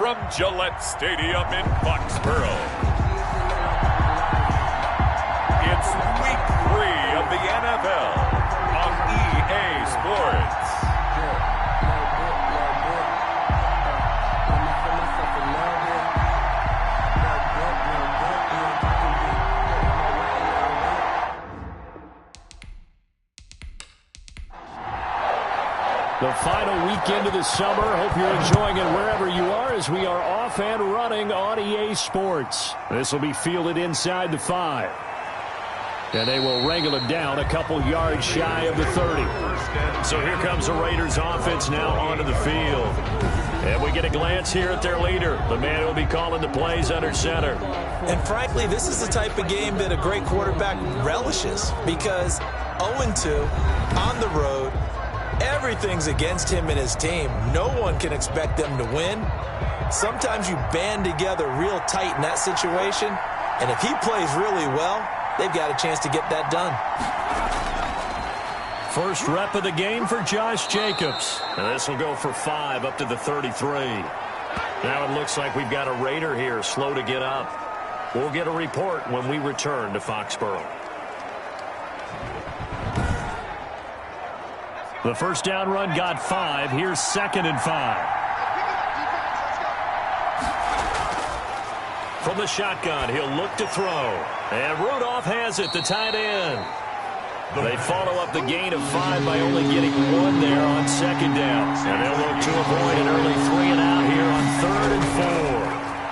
from Gillette Stadium in Foxborough. It's Week 3 of the NFL on EA Sports. The final weekend of the summer. Hope you're enjoying it wherever you are as we are off and running on EA Sports. This will be fielded inside the 5. And they will wrangle it down a couple yards shy of the 30. So here comes the Raiders offense now onto the field. And we get a glance here at their leader, the man who will be calling the plays under center. And frankly, this is the type of game that a great quarterback relishes because 0-2 on the road, everything's against him and his team. No one can expect them to win. Sometimes you band together real tight in that situation, and if he plays really well, they've got a chance to get that done. First rep of the game for Josh Jacobs. And this will go for 5 up to the 33. Now it looks like we've got a Raider here slow to get up. We'll get a report when we return to Foxborough. The first down run got 5. Here's 2nd and 5. From the shotgun, he'll look to throw. And Rudolph has it, the tight end. They follow up the gain of 5 by only getting 1 there on 2nd down. And they'll look to avoid an early 3 and out here on 3rd and 4.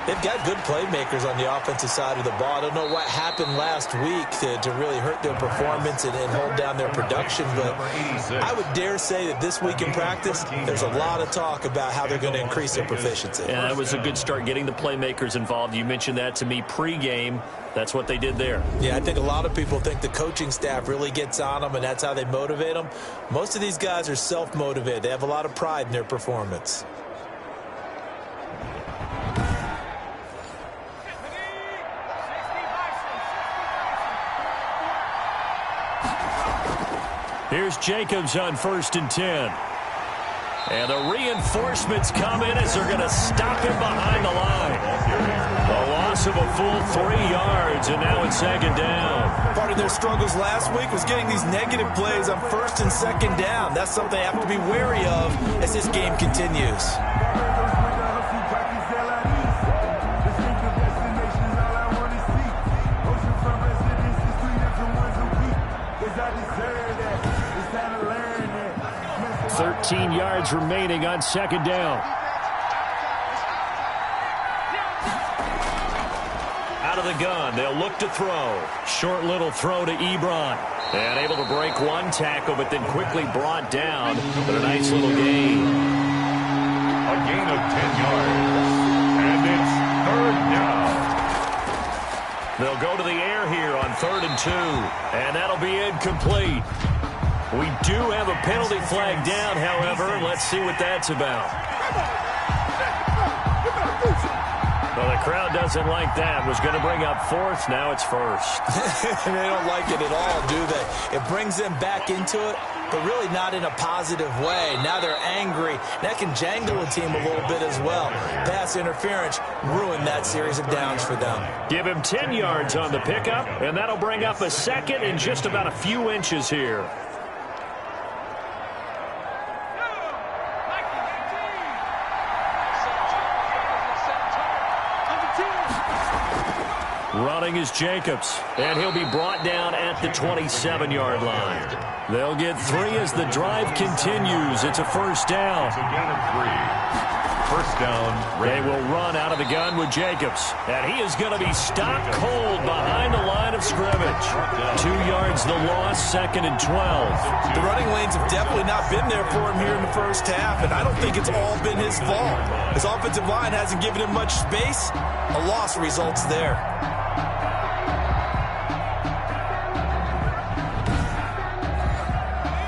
They've got good playmakers on the offensive side of the ball. I don't know what happened last week to really hurt their performance and hold down their production, but I would dare say that this week in practice, there's a lot of talk about how they're going to increase their proficiency. Yeah, that was a good start getting the playmakers involved. You mentioned that to me pregame. That's what they did there. Yeah, I think a lot of people think the coaching staff really gets on them, and that's how they motivate them. Most of these guys are self-motivated. They have a lot of pride in their performance. Here's Jacobs on 1st and 10. And the reinforcements come in as they're going to stop him behind the line. A loss of a full 3 yards, and now it's 2nd down. Part of their struggles last week was getting these negative plays on 1st and 2nd down. That's something they have to be wary of as this game continues. Yards remaining on 2nd down. Out of the gun, they'll look to throw. Short little throw to Ebron. And able to break 1 tackle, but then quickly brought down. But a nice little gain. A gain of 10 yards. And it's 3rd down. They'll go to the air here on 3rd and 2. And that'll be incomplete. We do have a penalty flag down, however. Let's see what that's about. Well, the crowd doesn't like that. Was going to bring up 4th. Now it's 1st. They don't like it at all, do they? It brings them back into it, but really not in a positive way. Now they're angry. That can jangle a team a little bit as well. Pass interference ruined that series of downs for them. Give him 10 yards on the pickup, and that'll bring up a 2nd and just about a few inches here. Running is Jacobs, and he'll be brought down at the 27-yard line. They'll get 3 as the drive continues. It's a 1st down. Again of 3. 1st down. They will run out of the gun with Jacobs, and he is going to be stopped cold behind the line of scrimmage. 2 yards the loss, 2nd and 12. The running lanes have definitely not been there for him here in the first half, and I don't think it's all been his fault. His offensive line hasn't given him much space. A loss results there.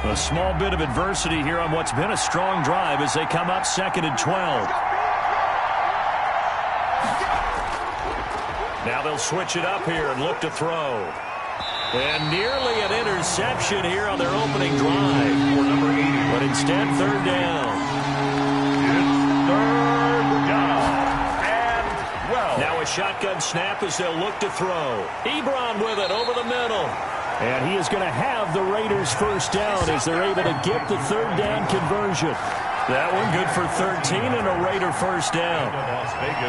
A small bit of adversity here on what's been a strong drive as they come up 2nd and 12. Now they'll switch it up here and look to throw. And nearly an interception here on their opening drive. For number 80. But instead, 3rd down. It's 3rd down. shotgun snap as they'll look to throw. Ebron with it over the middle. And he is going to have the Raiders first down as they're able to get the third down conversion. That one good for 13 and a Raider first down.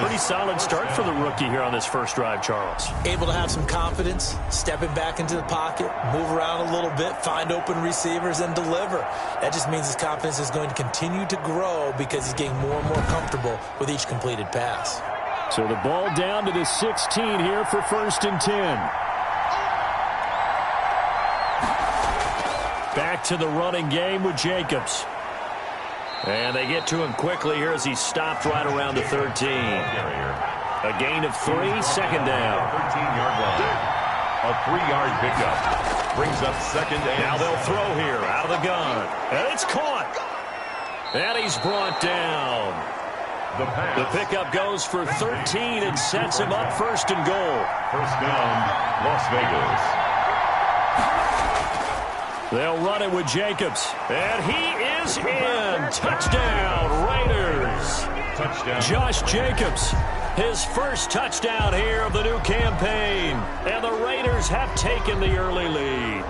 Pretty solid start for the rookie here on this first drive, Charles. Able to have some confidence, stepping back into the pocket, move around a little bit, find open receivers, and deliver. That just means his confidence is going to continue to grow because he's getting more and more comfortable with each completed pass. So the ball down to the 16 here for 1st and 10. Back to the running game with Jacobs. And they get to him quickly here as he stopped right around the 13. A gain of 3, 2nd down. 13-yard line. A 3-yard pickup. Brings up 2nd and... Now they'll throw here out of the gun. And it's caught. And he's brought down. The pickup goes for 13 and sets him up 1st and goal. First down, Las Vegas. They'll run it with Jacobs. And he is in. Touchdown, Raiders. Touchdown. Josh Jacobs, his first touchdown here of the new campaign. And the Raiders have taken the early lead.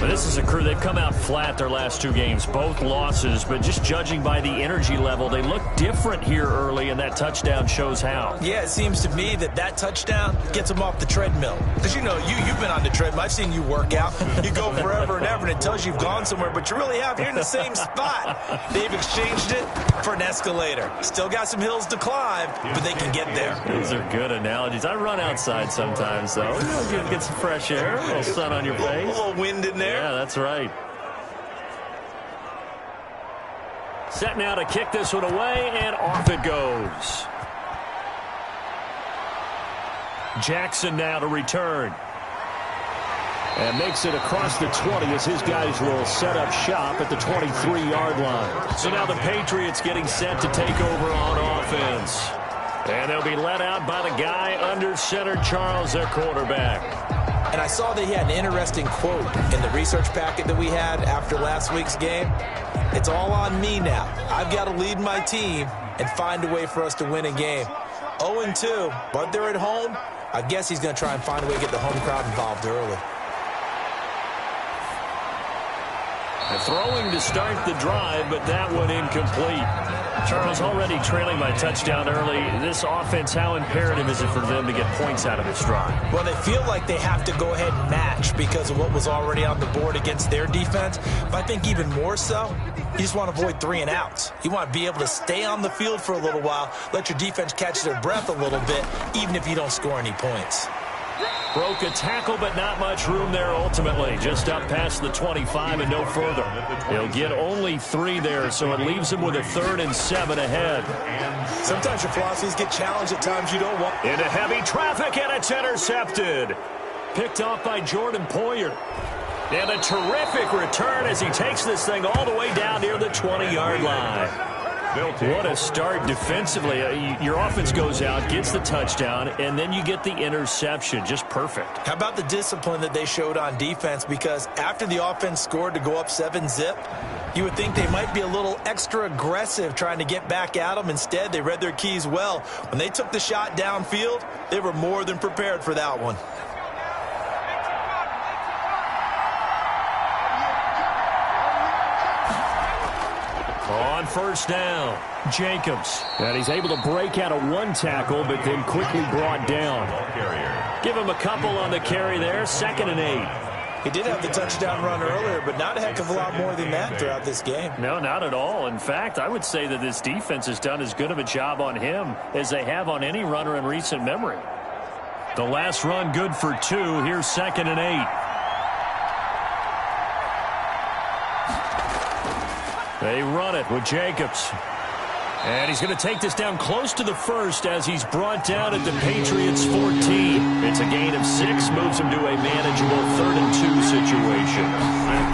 But this is a crew, they've come out flat their last 2 games, both losses, but just judging by the energy level, they look different here early, and that touchdown shows how. Yeah, it seems to me that touchdown gets them off the treadmill. Because, you know, you've been on the treadmill. I've seen you work out. You go forever and ever, and it tells you you've gone somewhere, but you really have. You're in the same spot. They've exchanged it for an escalator. Still got some hills to climb, but they can get there. These are good analogies. I run outside sometimes, though. Get some fresh air, a little sun on your face. A little wind in there. Yeah, that's right. Set now to kick this one away, and off it goes. Jackson now to return. And makes it across the 20 as his guys will set up shop at the 23-yard line. So now the Patriots getting set to take over on offense. And they'll be let out by the guy under center, Charles, their quarterback. And I saw that he had an interesting quote in the research packet that we had after last week's game. It's all on me now. I've got to lead my team and find a way for us to win a game. 0-2, but they're at home. I guess he's going to try and find a way to get the home crowd involved early. Throwing to start the drive, but that one incomplete. Charles, already trailing by touchdown early. This offense, how imperative is it for them to get points out of this drive? Well, they feel like they have to go ahead and match because of what was already on the board against their defense. But I think even more so, you just want to avoid 3 and outs. You want to be able to stay on the field for a little while, let your defense catch their breath a little bit, even if you don't score any points. Broke a tackle, but not much room there ultimately. Just up past the 25 and no further. He'll get only 3 there, so it leaves him with a 3rd and 7 ahead. Sometimes your philosophies get challenged at times you don't want. Into heavy traffic, and it's intercepted. Picked off by Jordan Poyer. And a terrific return as he takes this thing all the way down near the 20-yard line. What a start defensively. Your offense goes out, gets the touchdown, and then you get the interception. Just perfect. How about the discipline that they showed on defense? Because after the offense scored to go up 7-zip, you would think they might be a little extra aggressive trying to get back at them. Instead, they read their keys well. When they took the shot downfield, they were more than prepared for that one. On first down, Jacobs. And he's able to break out of 1 tackle, but then quickly brought down. Give him a couple on the carry there, 2nd and 8. He did have the touchdown run earlier, but not a heck of a lot more than that throughout this game. No, not at all. In fact, I would say that this defense has done as good of a job on him as they have on any runner in recent memory. The last run good for 2. Here's 2nd and 8. They run it with Jacobs. And he's going to take this down close to the 1st as he's brought down at the Patriots' 14. It's a gain of 6, moves him to a manageable 3rd and 2 situation.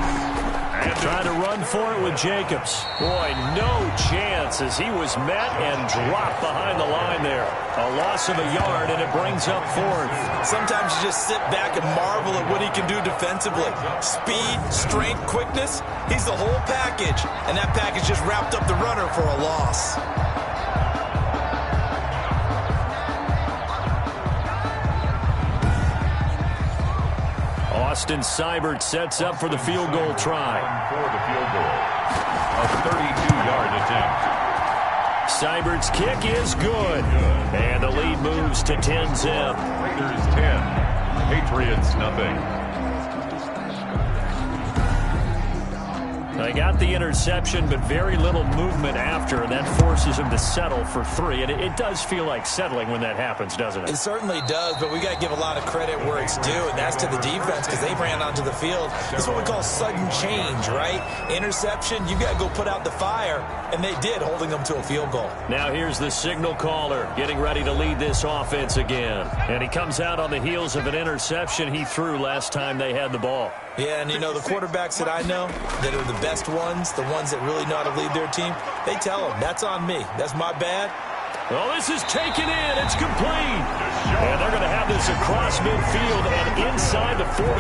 And trying to run for it with Jacobs. Boy, no chance as he was met and dropped behind the line there. A loss of a yard, and it brings up 4th. Sometimes you just sit back and marvel at what he can do defensively. Speed, strength, quickness, he's the whole package. And that package just wrapped up the runner for a loss. Austin Seibert sets up for the field goal try. For the field goal. A 32-yard attempt. Seibert's kick is good. And the lead moves to 10-zip. Raiders 10. Patriots nothing. They got the interception, but very little movement after, and that forces him to settle for 3. And it does feel like settling when that happens, doesn't it? It certainly does, but we got to give a lot of credit where it's due, and that's to the defense because they ran onto the field. This is what we call sudden change, right? Interception, you got to go put out the fire, and they did, holding them to a field goal. Now here's the signal caller getting ready to lead this offense again. And he comes out on the heels of an interception he threw last time they had the ball. Yeah, and you know, the quarterbacks that I know that are the best ones, the ones that really know how to lead their team, they tell them, that's on me. That's my bad. Well, this is taken in. It's complete. And they're going to have this across midfield and inside the 45.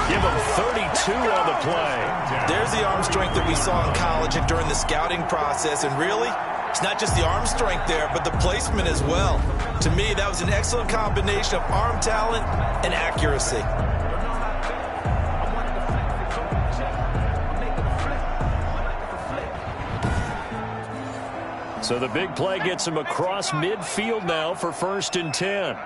Give them 32 on the play. There's the arm strength that we saw in college and during the scouting process. And really, it's not just the arm strength there, but the placement as well. To me, that was an excellent combination of arm talent and accuracy. So the big play gets him across midfield now for 1st and 10.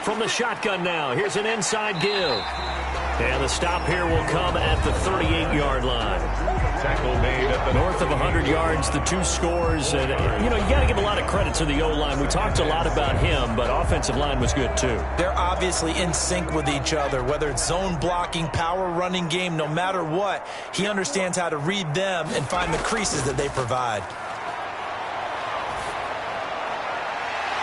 From the shotgun now, here's an inside give. And the stop here will come at the 38-yard line. Tackle made at the north of 100 yards, the 2 scores. And, you know, you got to give a lot of credit to the O-line. We talked a lot about him, but offensive line was good, too. They're obviously in sync with each other, whether it's zone blocking, power running game, no matter what. He understands how to read them and find the creases that they provide.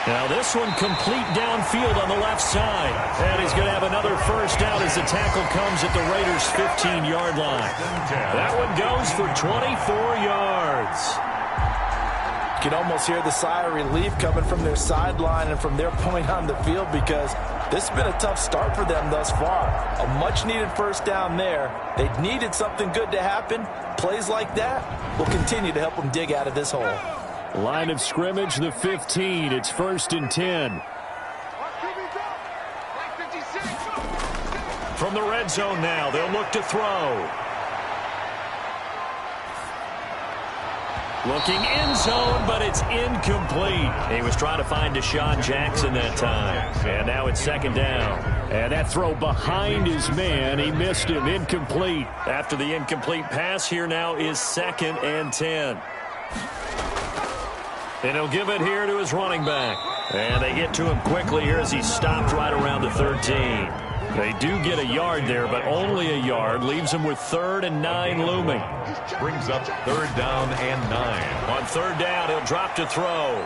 Now this one complete downfield on the left side. And he's going to have another first down as the tackle comes at the Raiders' 15-yard line. That one goes for 24 yards. You can almost hear the sigh of relief coming from their sideline and from their point on the field because this has been a tough start for them thus far. A much-needed first down there. They needed something good to happen. Plays like that will continue to help them dig out of this hole. Line of scrimmage, the 15. It's 1st and 10. From the red zone now, they'll look to throw. Looking end zone, but it's incomplete. He was trying to find Deshaun Jackson that time. And now it's 2nd down. And that throw behind his man, he missed him. Incomplete. After the incomplete pass, here now is 2nd and 10. And he'll give it here to his running back. And they get to him quickly here as he stopped right around the 13. They do get a yard there, but only a yard. Leaves him with 3rd and 9 looming. brings up 3rd down and 9. On 3rd down, he'll drop to throw.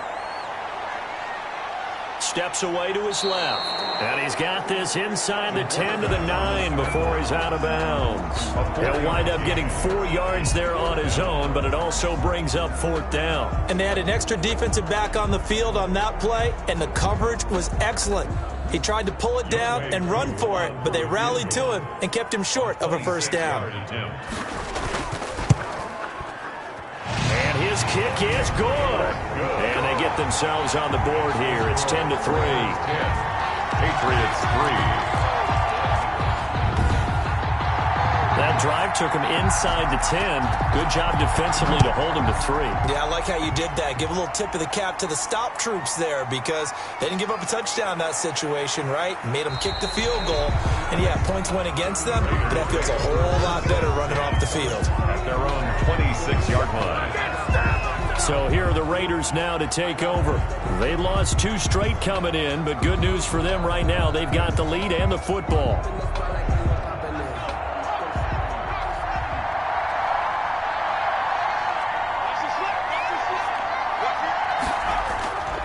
Steps away to his left. And he's got this inside the 10 to the 9 before he's out of bounds. He'll wind up getting 4 yards there on his own, but it also brings up 4th down. And they had an extra defensive back on the field on that play, and the coverage was excellent. He tried to pull it down and run for it, but they rallied to him and kept him short of a 1st down. And his kick is good. And they get themselves on the board here. It's 10-3. Patriots 3. That drive took him inside the 10. Good job defensively to hold him to 3. Yeah, I like how you did that. Give a little tip of the cap to the stop troops there because they didn't give up a touchdown in that situation, right? Made them kick the field goal. And, yeah, points went against them, but that feels a whole lot better running off the field. At their own 26-yard line. So here are the Raiders now to take over. They lost 2 straight coming in, but good news for them right now. They've got the lead and the football.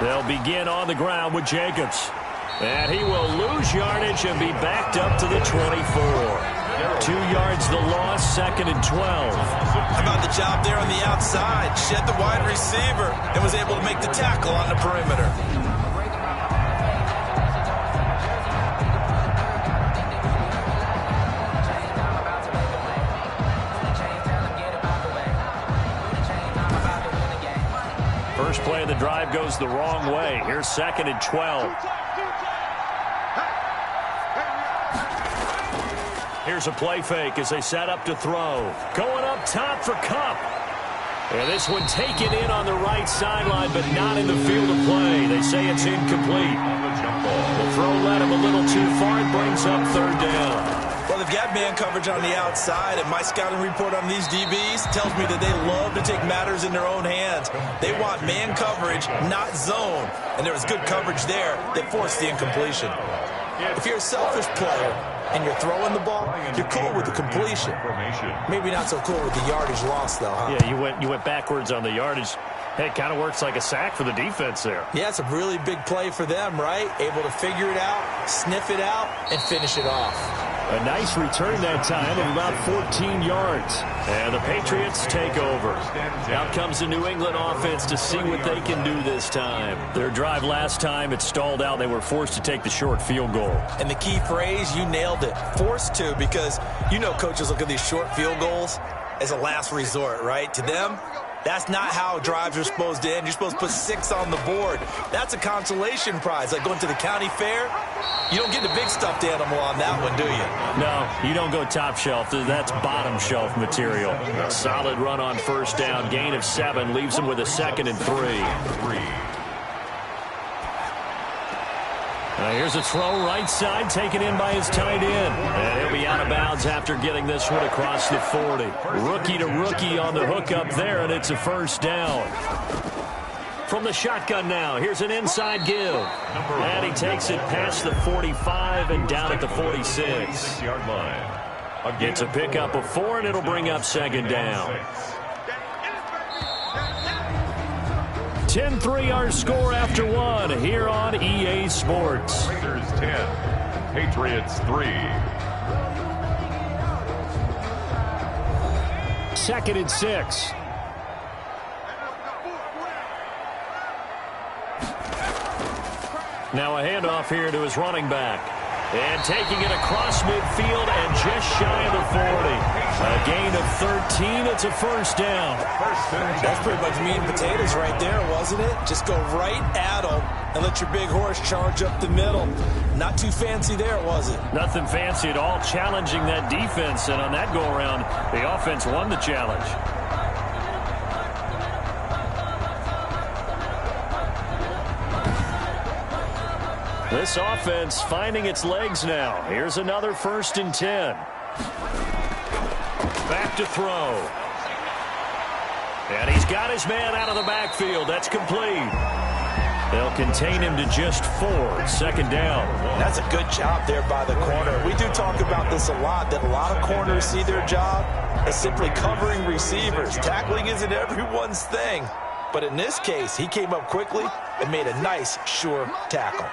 They'll begin on the ground with Jacobs. And he will lose yardage and be backed up to the 24. 2 yards the loss, 2nd and 12. How about the job there on the outside? Shed the wide receiver and was able to make the tackle on the perimeter. First play of the drive goes the wrong way. Here's 2nd and 12. Here's a play fake as they set up to throw. Going up top for Kupp. And this one taken in on the right sideline, but not in the field of play. They say it's incomplete. The throw led him a little too far and brings up third down. Well, they've got man coverage on the outside, and my scouting report on these DBs tells me that they love to take matters in their own hands. They want man coverage, not zone. And there was good coverage there that forced the incompletion. If you're a selfish player and you're throwing the ball, you're cool with the completion. Maybe not so cool with the yardage loss, though, huh? Yeah, you went backwards on the yardage. Hey, it kind of works like a sack for the defense there. Yeah, it's a really big play for them, right? Able to figure it out, sniff it out, and finish it off. A nice return that time of about 14 yards. And the Patriots take over. Out comes the New England offense to see what they can do this time. Their drive last time, it stalled out. They were forced to take the short field goal. And the key phrase, you nailed it, forced to, because you know coaches look at these short field goals as a last resort, right? To them, that's not how drives are supposed to end. You're supposed to put 6 on the board. That's a consolation prize, like going to the county fair. You don't get the big stuffed animal on that one, do you? No, you don't go top shelf. That's bottom shelf material. A solid run on first down. Gain of 7 leaves him with a 2nd and 3. Here's a throw right side taken in by his tight end. And he'll be out of bounds after getting this one across the 40. Rookie to rookie on the hook up there, and it's a first down. From the shotgun now, here's an inside give. And he takes it past the 45 and down at the 46. It's a pickup of 4, and it'll bring up 2nd down. 10-3 our score after 1 here on EA Sports. Raiders 10, Patriots 3. 2nd and 6. Now a handoff here to his running back. And taking it across midfield and just shy of the 40. A gain of 13. It's a first down. That's pretty much meat and potatoes right there, wasn't it? Just go right at them and let your big horse charge up the middle. Not too fancy there, was it? Nothing fancy at all. Challenging that defense. And on that go-around, the offense won the challenge. This offense finding its legs now. Here's another 1st and 10. Back to throw. And he's got his man out of the backfield. That's complete. They'll contain him to just 4. 2nd down. That's a good job there by the corner. We do talk about this a lot, that a lot of corners see their job as simply covering receivers. Tackling isn't everyone's thing. But in this case, he came up quickly and made a nice, sure tackle.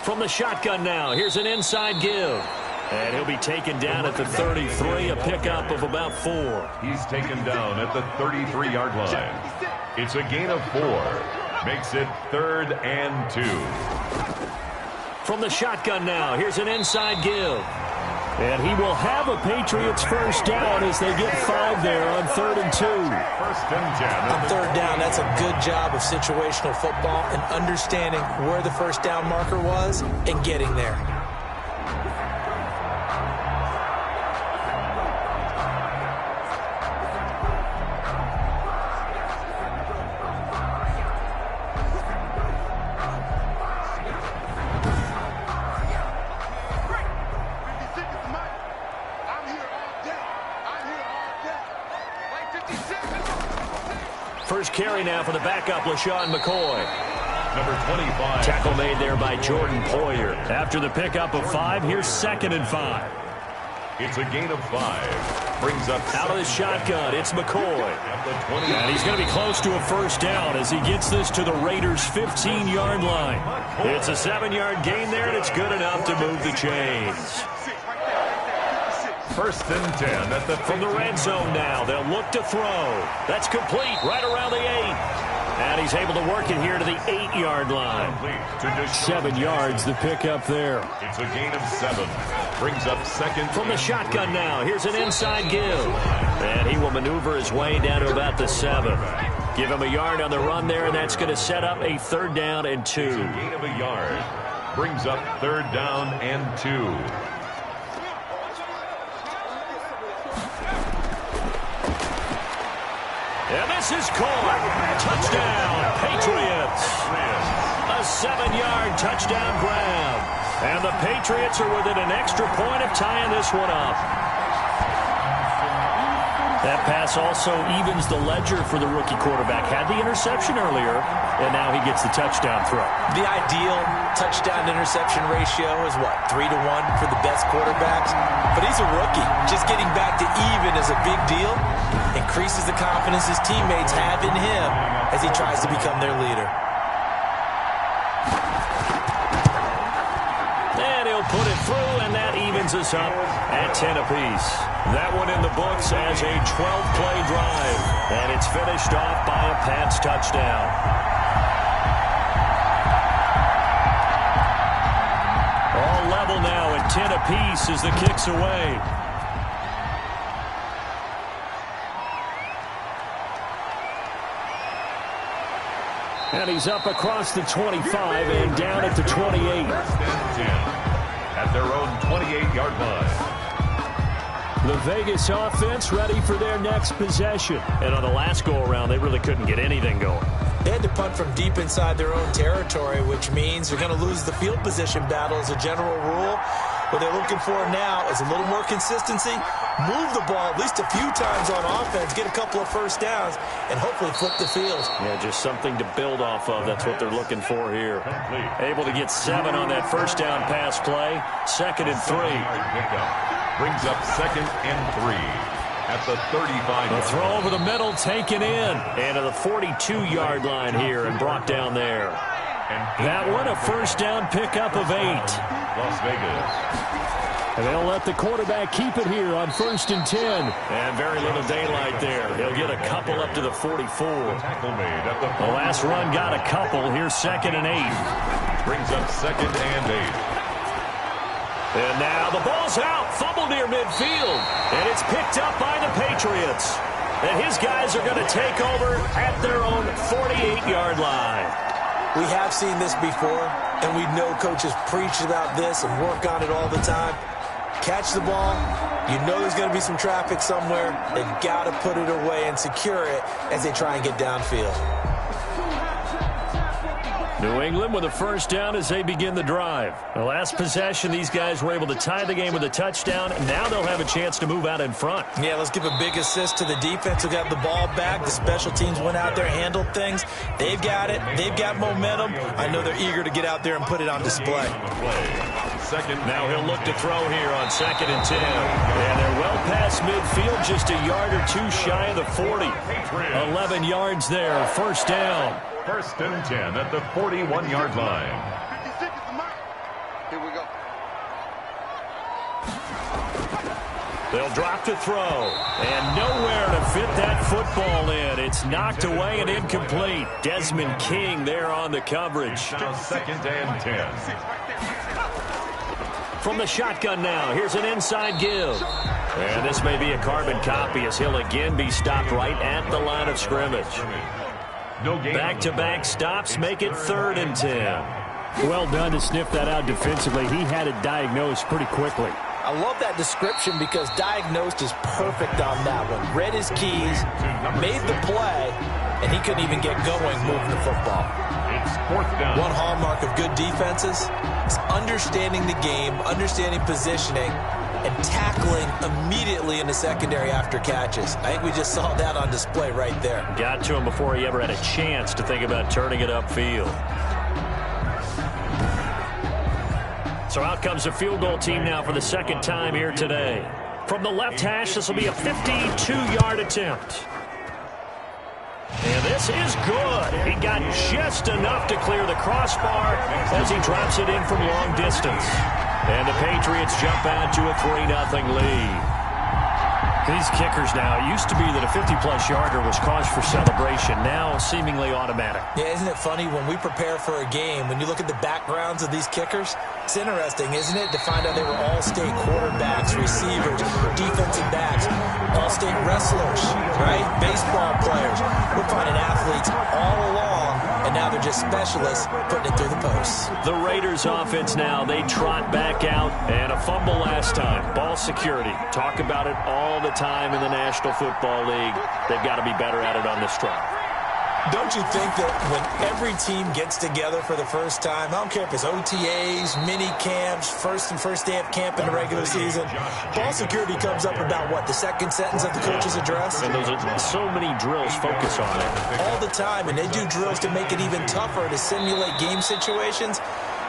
From the shotgun now, here's an inside give. And he'll be taken down at the 33, a pickup of about 4. He's taken down at the 33-yard line. It's a gain of 4. Makes it 3rd and 2. From the shotgun now, here's an inside give. And he will have a Patriots first down as they get 5 there on 3rd and 2. 1st and 10. On 3rd down, that's a good job of situational football and understanding where the first down marker was and getting there. First carry now for the backup, LaShawn McCoy. Number 25. Tackle made there by Jordan Poyer. After the pickup of 5, here's 2nd and 5. It's a gain of 5. Brings up out of the shotgun. It's McCoy. And he's going to be close to a first down as he gets this to the Raiders' 15-yard line. It's a 7-yard gain there, and it's good enough to move the chains. 1st and 10 at the from the red zone now. They'll look to throw. That's complete right around the 8. And he's able to work it here to the 8-yard line. 7 yards, the pickup there. It's a gain of 7. Brings up 2nd. From the shotgun now. Here's an inside give. And he will maneuver his way down to about the 7. Give him a yard on the run there, and that's going to set up a 3rd down and 2. It's a gain of a yard. Brings up 3rd down and 2. And this is caught. Touchdown, Patriots. A 7-yard touchdown grab. And the Patriots are within an extra point of tying this one up. That pass also evens the ledger for the rookie quarterback. Had the interception earlier, and now he gets the touchdown throw. The ideal touchdown-interception ratio is, what, 3-1 for the best quarterbacks? But he's a rookie. Just getting back to even is a big deal. Increases the confidence his teammates have in him as he tries to become their leader. And he'll put it through, and that evens us up at 10 apiece. That one in the books as a 12-play drive. And it's finished off by a Pats touchdown. All level now at 10 apiece as the kick's away. And he's up across the 25 and down at the 28. At their own 28-yard line. The Vegas offense ready for their next possession. And on the last go-around, they really couldn't get anything going. They had to punt from deep inside their own territory, which means they're going to lose the field position battle as a general rule. What they're looking for now is a little more consistency, move the ball at least a few times on offense, get a couple of first downs, and hopefully flip the field. Yeah, just something to build off of. That's what they're looking for here. Able to get 7 on that first down pass play. 2nd and 3. Brings up 2nd and 3 at the 35. The throw over the middle taken in. And to the 42-yard line here and brought down there. That one a first down pickup of 8. Las Vegas. And they'll let the quarterback keep it here on 1st and 10. And very little daylight there. He'll get a couple up to the 44. Tackle made at the last run got a couple. Here's 2nd and 8. Brings up 2nd and 8. And now the ball's out. Fumble near midfield. And it's picked up by the Patriots. And his guys are going to take over at their own 48-yard line. We have seen this before, and we know coaches preach about this and work on it all the time. Catch the ball. You know there's going to be some traffic somewhere. They've got to put it away and secure it as they try and get downfield. New England with a first down as they begin the drive. The last possession, these guys were able to tie the game with a touchdown. Now they'll have a chance to move out in front. Yeah, let's give a big assist to the defense who got the ball back. The special teams went out there, handled things. They've got it. They've got momentum. I know they're eager to get out there and put it on display. Now he'll look to throw here on 2nd and 10. And they're well past midfield, just a yard or two shy of the 40. 11 yards there, first down. 1st and 10 at the 41-yard line. Here we go. They'll drop to throw. And nowhere to fit that football in. It's knocked away and incomplete. Desmond King there on the coverage. Now 2nd and 10. From the shotgun now, here's an inside give. And this may be a carbon copy as he'll again be stopped right at the line of scrimmage. Back-to-back stops make it 3rd and 10. Well done to sniff that out defensively. He had it diagnosed pretty quickly. I love that description because diagnosed is perfect on that one. Read his keys, made the play, and he couldn't even get going moving the football. It's 4th down. One hallmark of good defenses is understanding the game, understanding positioning, and tackling immediately in the secondary after catches. I think we just saw that on display right there. Got to him before he ever had a chance to think about turning it upfield. So out comes the field goal team now for the 2nd time here today. From the left hash, this will be a 52-yard attempt. And this is good. He got just enough to clear the crossbar as he drops it in from long distance. And the Patriots jump out to a 3-0 lead. These kickers now, it used to be that a 50-plus yarder was cause for celebration. Now seemingly automatic. Yeah, isn't it funny when we prepare for a game, when you look at the backgrounds of these kickers, it's interesting, isn't it, to find out they were all-state quarterbacks, receivers, defensive backs, all-state wrestlers, right? Baseball players. We're finding athletes all along, and now they're just specialists putting it through the posts. The Raiders offense now, they trot back out, and a fumble last time. Ball security. Talk about it all the time in the National Football League. They've got to be better at it on this drive. Don't you think that when every team gets together for the first time, I don't care if it's OTAs, mini camps, first day of camp in the regular season, ball security comes up about what, the second sentence of the coach's address? And those are so many drills focus on it. All the time, and they do drills to make it even tougher to simulate game situations.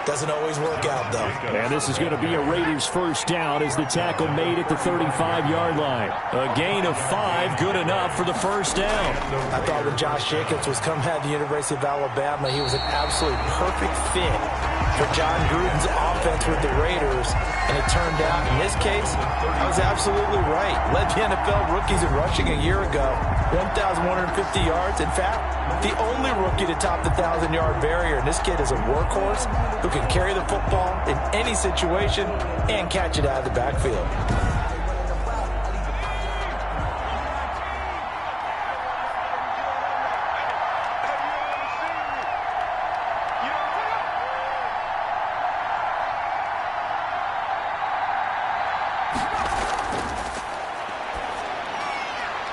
Doesn't always work out, though. And this is going to be a Raiders first down as the tackle made at the 35-yard line. A gain of 5, good enough for the first down. I thought when Josh Jacobs was coming out of the University of Alabama, he was an absolute perfect fit for John Gruden's offense with the Raiders. And it turned out, in this case, I was absolutely right. Led the NFL rookies in rushing a year ago, 1,150 yards. In fact, the only rookie to top the 1,000-yard barrier. And this kid is a workhorse who can carry the football in any situation and catch it out of the backfield.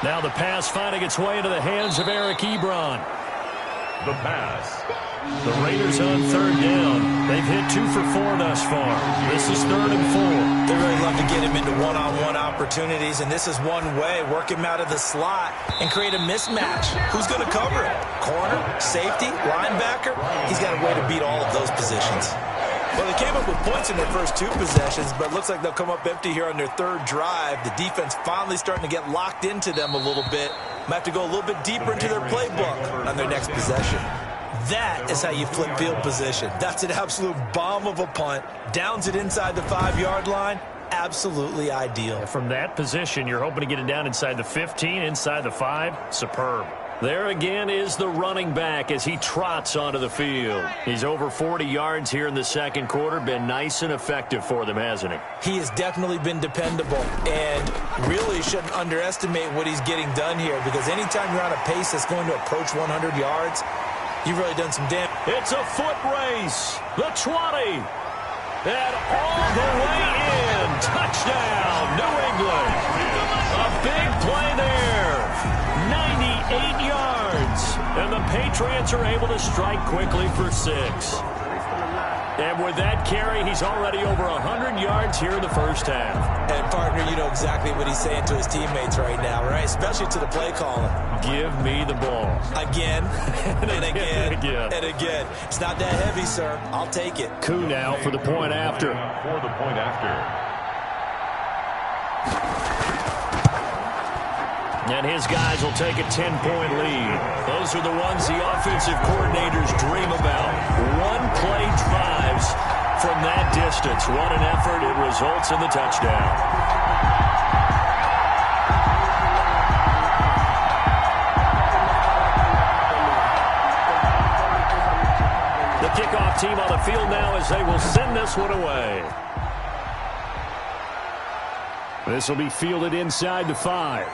Now the pass finding its way into the hands of Eric Ebron. The pass. The Raiders on third down. They've hit 2 for 4 thus far. This is 3rd and 4. They really love to get him into one-on-one opportunities, and this is one way. Work him out of the slot and create a mismatch. Who's going to cover him? Corner, safety, linebacker? He's got a way to beat all of those positions. Well, they came up with points in their first 2 possessions, but it looks like they'll come up empty here on their 3rd drive. The defense finally starting to get locked into them a little bit. Might have to go a little bit deeper into their playbook on their next possession. That is how you flip field position. That's an absolute bomb of a punt. Downs it inside the 5-yard line. Absolutely ideal. From that position, you're hoping to get it down inside the 15, inside the 5. Superb. There again is the running back as he trots onto the field. He's over 40 yards here in the second quarter. Been nice and effective for them, hasn't he? He has definitely been dependable, and really shouldn't underestimate what he's getting done here, because anytime you're on a pace that's going to approach 100 yards, you've really done some damage. It's a foot race. The 20. And all the way in. Touchdown, New England. A big play there. 98 yards. And the Patriots are able to strike quickly for 6. And with that carry, he's already over 100 yards here in the first half. And, partner, you know exactly what he's saying to his teammates right now, right? Especially to the play caller. Give me the ball. Again, and again, and again. It's not that heavy, sir. I'll take it. Coup now for the point after. For the point after. And his guys will take a 10-point lead. Those are the ones the offensive coordinators dream about. One-play drives from that distance. What an effort. It results in the touchdown. The kickoff team on the field now as they will send this one away. This will be fielded inside the 5.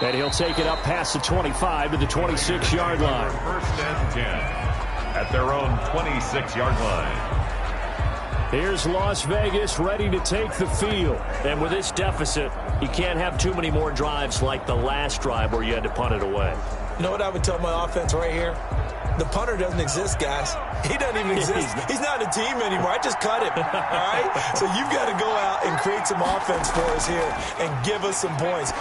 And he'll take it up past the 25 to the 26-yard line. First and 10 at their own 26-yard line. Here's Las Vegas ready to take the field. And with this deficit, you can't have too many more drives like the last drive where you had to punt it away. You know what I would tell my offense right here? The punter doesn't exist, guys. He doesn't even exist. He's not a team anymore. I just cut him, all right? So you've got to go out and create some offense for us here and give us some points.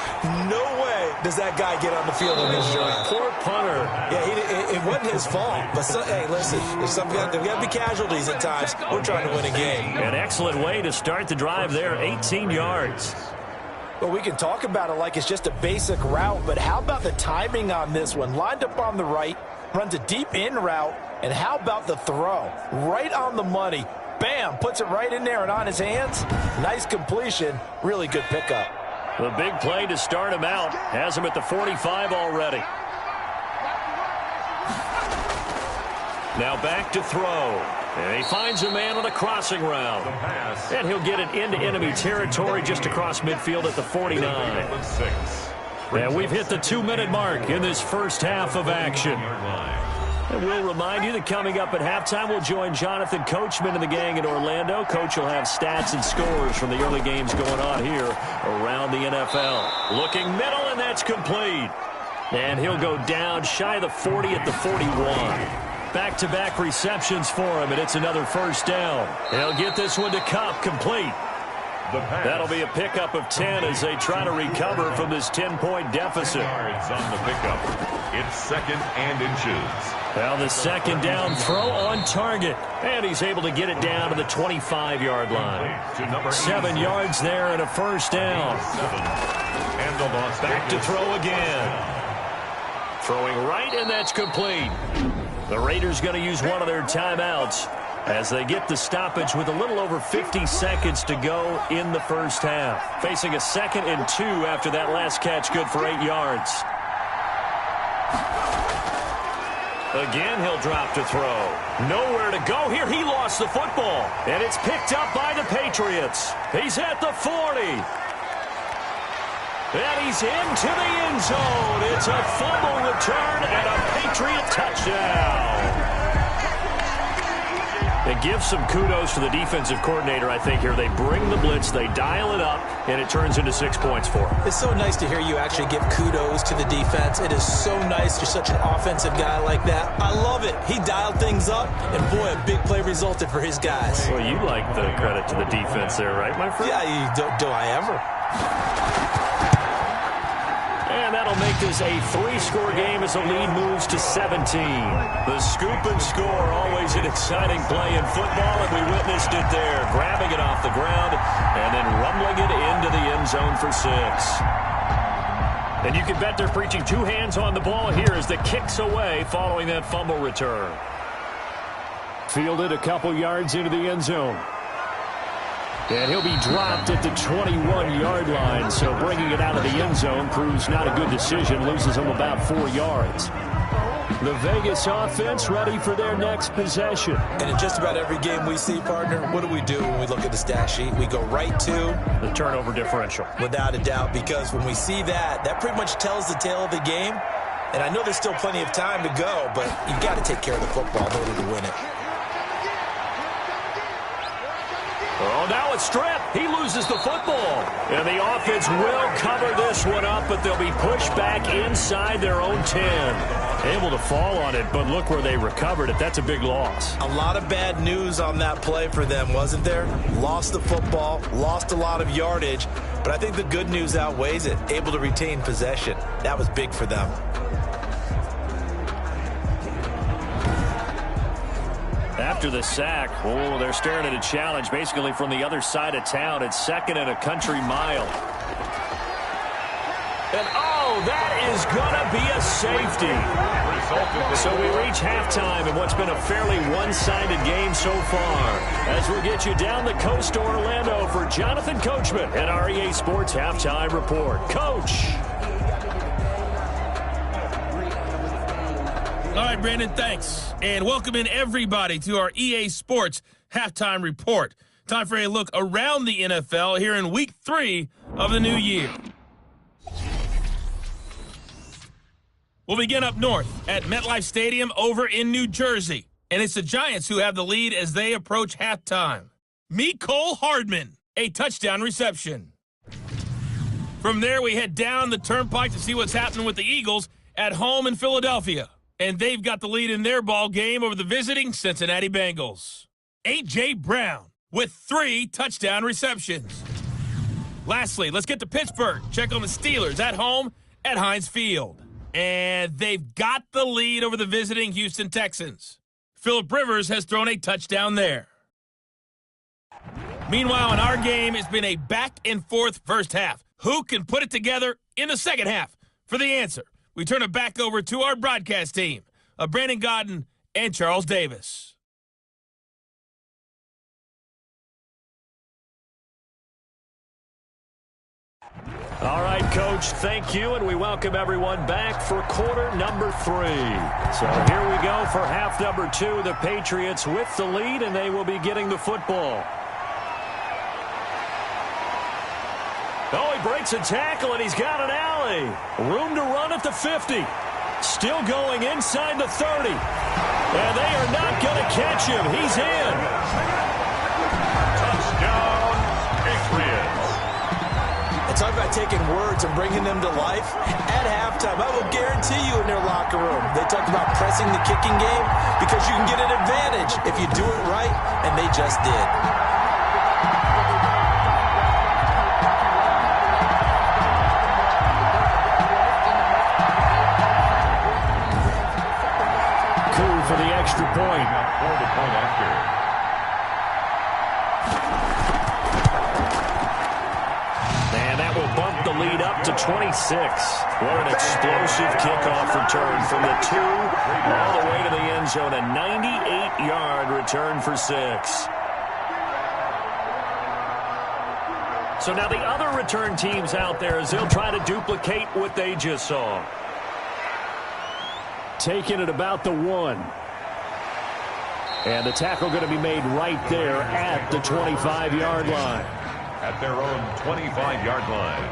No way does that guy get on the field in this drive. Poor punter. Yeah, it wasn't his fault. But, hey, listen, there's got to be casualties at times. We're trying to win a game. An excellent way to start the drive there, 18 yards. Well, we can talk about it like it's just a basic route, but how about the timing on this one? Lined up on the right, runs a deep in route, and how about the throw? Right on the money. Bam, puts it right in there and on his hands. Nice completion. Really good pickup. The big play to start him out. Has him at the 45 already. Now back to throw. And he finds a man on a crossing route. And he'll get it into enemy territory just across midfield at the 49. And we've hit the 2-minute mark in this first half of action. And we'll remind you that coming up at halftime, we'll join Jonathan Coachman and the gang in Orlando. Coach will have stats and scores from the early games going on here around the NFL. Looking middle, and that's complete. And he'll go down shy of the 40 at the 41. Back-to-back receptions for him, and it's another first down. He'll get this one to Kupp, complete. That'll be a pickup of 10 as they try to recover from this 10-point deficit. Yards on the pickup. It's 2nd and inches. Well, the second down throw on target. And he's able to get it down to the 25-yard line. 7 yards there and a first down. Back to throw again. Throwing right, and that's complete. The Raiders going to use one of their timeouts as they get the stoppage with a little over 50 seconds to go in the first half. Facing a 2nd and 2 after that last catch, good for 8 yards. Again, he'll drop to throw. Nowhere to go here. He lost the football. And it's picked up by the Patriots. He's at the 40. And he's into the end zone. It's a fumble return and a Patriot touchdown. It gives some kudos to the defensive coordinator, I think, here. They bring the blitz, they dial it up, and it turns into 6 points for them. It's so nice to hear you actually give kudos to the defense. It is so nice. You're such an offensive guy like that. I love it. He dialed things up, and boy, a big play resulted for his guys. Well, you like the credit to the defense there, right, my friend? Yeah, do I ever? And that'll make this a 3-score game as the lead moves to 17. The scoop and score, always an exciting play in football, and we witnessed it there. Grabbing it off the ground and then rumbling it into the end zone for 6. And you can bet they're preaching 2 hands on the ball here as the kick's away following that fumble return. Fielded a couple yards into the end zone. And he'll be dropped at the 21-yard line, so bringing it out of the end zone proves not a good decision, loses him about 4 yards. The Vegas offense ready for their next possession. And in just about every game we see, partner, what do we do when we look at the stat sheet? We go right to the turnover differential. Without a doubt, because when we see that, that pretty much tells the tale of the game. And I know there's still plenty of time to go, but you've got to take care of the football in order to win it. Oh, now it's stripped. He loses the football. And the offense will cover this one up, but they'll be pushed back inside their own 10. Able to fall on it, but look where they recovered it. That's a big loss. A lot of bad news on that play for them, wasn't there? Lost the football, lost a lot of yardage, but I think the good news outweighs it. Able to retain possession. That was big for them. After the sack, they're staring at a challenge basically from the other side of town. It's 2nd and a country mile. And, that is going to be a safety. So we reach halftime in what's been a fairly one-sided game so far. As we'll get you down the coast to Orlando for Jonathan Coachman and our EA Sports Halftime Report. Coach. All right, Brandon, thanks. And welcome in everybody to our EA Sports Halftime Report. Time for a look around the NFL here in Week 3 of the new year. We'll begin up north at MetLife Stadium over in New Jersey. And it's the Giants who have the lead as they approach halftime. Mecole Hardman, a touchdown reception. From there, we head down the turnpike to see what's happening with the Eagles at home in Philadelphia. And they've got the lead in their ball game over the visiting Cincinnati Bengals. A.J. Brown with 3 touchdown receptions. Lastly, let's get to Pittsburgh. Check on the Steelers at home at Heinz Field. And they've got the lead over the visiting Houston Texans. Phillip Rivers has thrown a touchdown there. Meanwhile, in our game, it's been a back-and-forth first half. Who can put it together in the second half? For the answer, we turn it back over to our broadcast team of Brandon Gaudin and Charles Davis. All right, Coach, thank you, and we welcome everyone back for quarter number 3. So here we go for half number 2. The Patriots with the lead, and they will be getting the football. Oh, he breaks a tackle, and he's got an alley. Room to run at the 50. Still going inside the 30. And they are not going to catch him. He's in. Touchdown, Patriots. And talk about taking words and bringing them to life. At halftime, I will guarantee you in their locker room, they talked about pressing the kicking game because you can get an advantage if you do it right, and they just did. For the extra point. For the point after. And that will bump the lead up to 26. What an explosive kickoff return from the 2 all the way to the end zone. A 98-yard return for 6. So now the other return teams out there as they'll try to duplicate what they just saw. Taking it about the 1. And the tackle going to be made right there at the 25-yard line. At their own 25-yard line.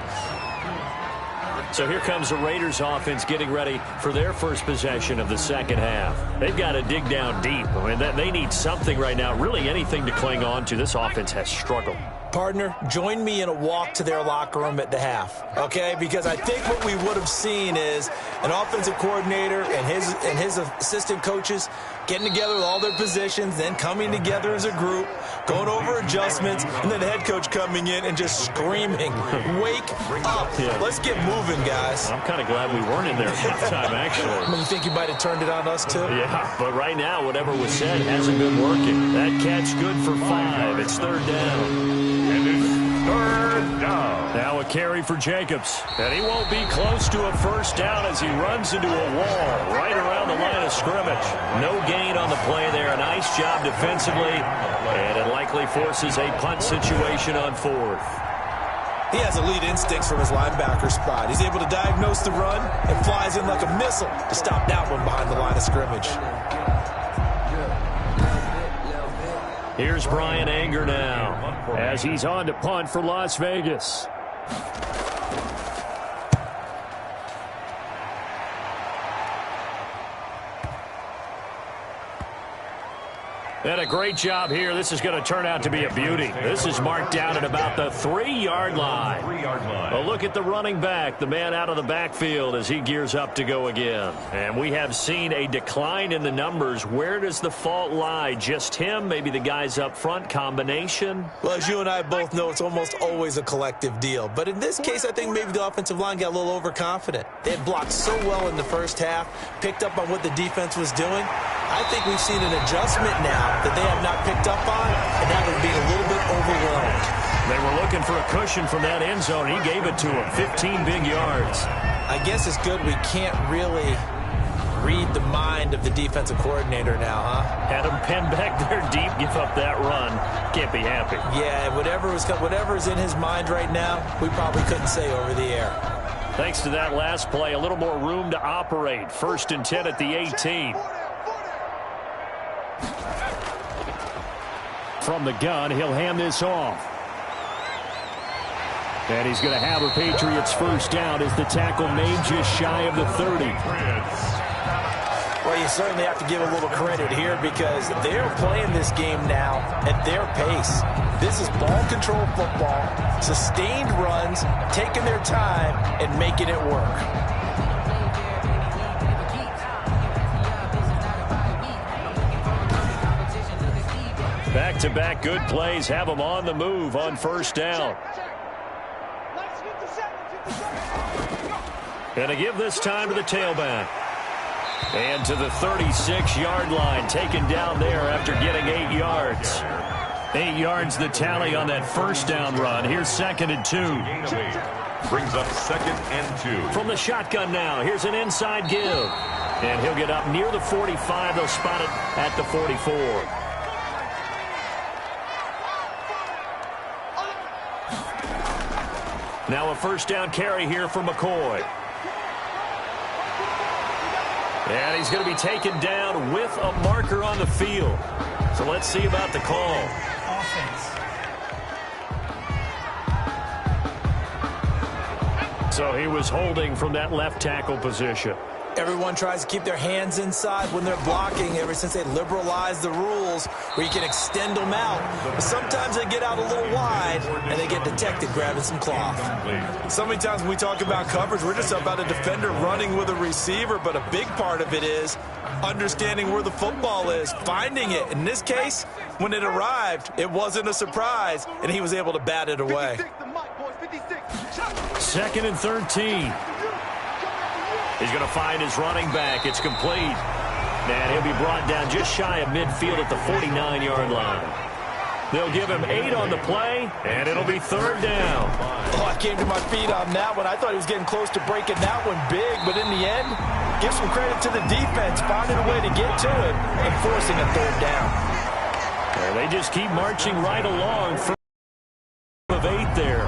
So here comes the Raiders offense getting ready for their first possession of the second half. They've got to dig down deep. I mean, they need something right now, really anything to cling on to. This offense has struggled. Partner, join me in a walk to their locker room at the half, okay? Because I think what we would have seen is an offensive coordinator and his assistant coaches getting together with all their positions, then coming together as a group, going over adjustments, and then the head coach coming in and just screaming, wake up. Yeah. Let's get moving, guys. I'm kind of glad we weren't in there at halftime, actually. You think you might have turned it on us, too? Yeah, but right now, whatever was said hasn't been working. That catch good for 5. It's third down. And it's third down. Now a carry for Jacobs. And he won't be close to a first down as he runs into a wall right around the line of scrimmage. No gain on the play there. A nice job defensively. And it likely forces a punt situation on 4th. He has elite instincts from his linebacker spot. He's able to diagnose the run and flies in like a missile to stop that one behind the line of scrimmage. Here's Brian Anger now as he's on to punt for Las Vegas. And a great job here. This is going to turn out to be a beauty. This is marked down at about the 3-yard line. A look at the running back, the man out of the backfield as he gears up to go again. And we have seen a decline in the numbers. Where does the fault lie? Just him? Maybe the guys up front? Combination? Well, as you and I both know, it's almost always a collective deal. But in this case, I think maybe the offensive line got a little overconfident. They had blocked so well in the first half, picked up on what the defense was doing. I think we've seen an adjustment now that they have not picked up on, and that would be a little bit overwhelmed. They were looking for a cushion from that end zone. He gave it to him. 15 big yards. I guess it's good we can't really read the mind of the defensive coordinator now, huh? Had him pinned back there deep, give up that run. Can't be happy. Yeah, whatever is in his mind right now, we probably couldn't say over the air. Thanks to that last play, a little more room to operate. 1st and 10 at the 18. From the gun, he'll hand this off. And he's going to have a Patriots first down as the tackle made just shy of the 30. Well, you certainly have to give a little credit here because they're playing this game now at their pace. This is ball control football, sustained runs, taking their time and making it work. Back-to-back good plays have them on the move on first down. And to give this time to the tailback. And to the 36-yard line, taken down there after getting 8 yards. 8 yards the tally on that first down run. Here's 2nd and 2. Brings up 2nd and 2. From the shotgun now, here's an inside give. And he'll get up near the 45. They'll spot it at the 44. Now a first down carry here for McCoy. And he's going to be taken down with a marker on the field. So let's see about the call. So he was holding from that left tackle position. Everyone tries to keep their hands inside when they're blocking ever since they liberalized the rules where you can extend them out. But sometimes they get out a little wide and they get detected grabbing some cloth. So many times when we talk about coverage, we're just about a defender running with a receiver, but a big part of it is understanding where the football is, finding it. In this case, when it arrived, it wasn't a surprise, and he was able to bat it away. 2nd and 13. He's going to find his running back. It's complete. And he'll be brought down just shy of midfield at the 49-yard line. They'll give him 8 on the play, and it'll be 3rd down. Oh, I came to my feet on that one. I thought he was getting close to breaking that one big, but in the end, give some credit to the defense, finding a way to get to it and forcing a 3rd down. And they just keep marching right along for of 8 there.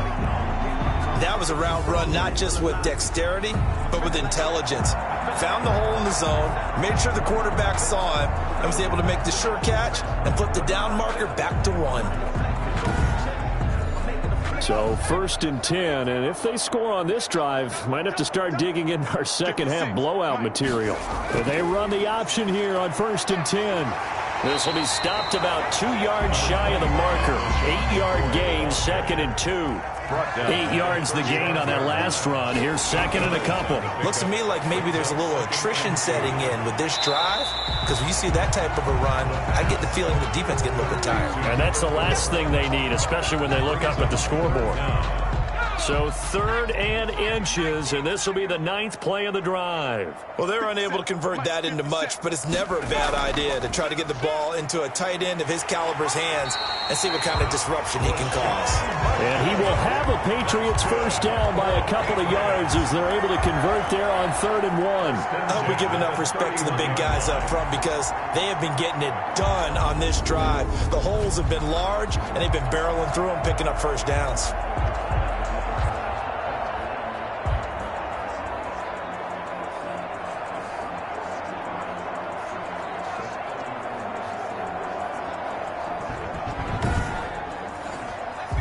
That was a route run not just with dexterity, but with intelligence. Found the hole in the zone, made sure the quarterback saw him, and was able to make the sure catch and flip the down marker back to 1. So 1st and 10, and if they score on this drive, might have to start digging in our second half blowout material. But they run the option here on 1st and 10. This will be stopped about 2 yards shy of the marker. 8-yard gain, 2nd and 2. 8 yards the gain on that last run. Here's 2nd and a couple. Looks to me like maybe there's a little attrition setting in with this drive, because when you see that type of a run, I get the feeling the defense getting a little bit tired. And that's the last thing they need, especially when they look up at the scoreboard. So 3rd and inches, and this will be the 9th play of the drive. Well, they're unable to convert that into much, but it's never a bad idea to try to get the ball into a tight end of his caliber's hands and see what kind of disruption he can cause. And he will have a Patriots first down by a couple of yards as they're able to convert there on 3rd and 1. I hope we give enough respect to the big guys up front because they have been getting it done on this drive. The holes have been large, and they've been barreling through them, picking up first downs.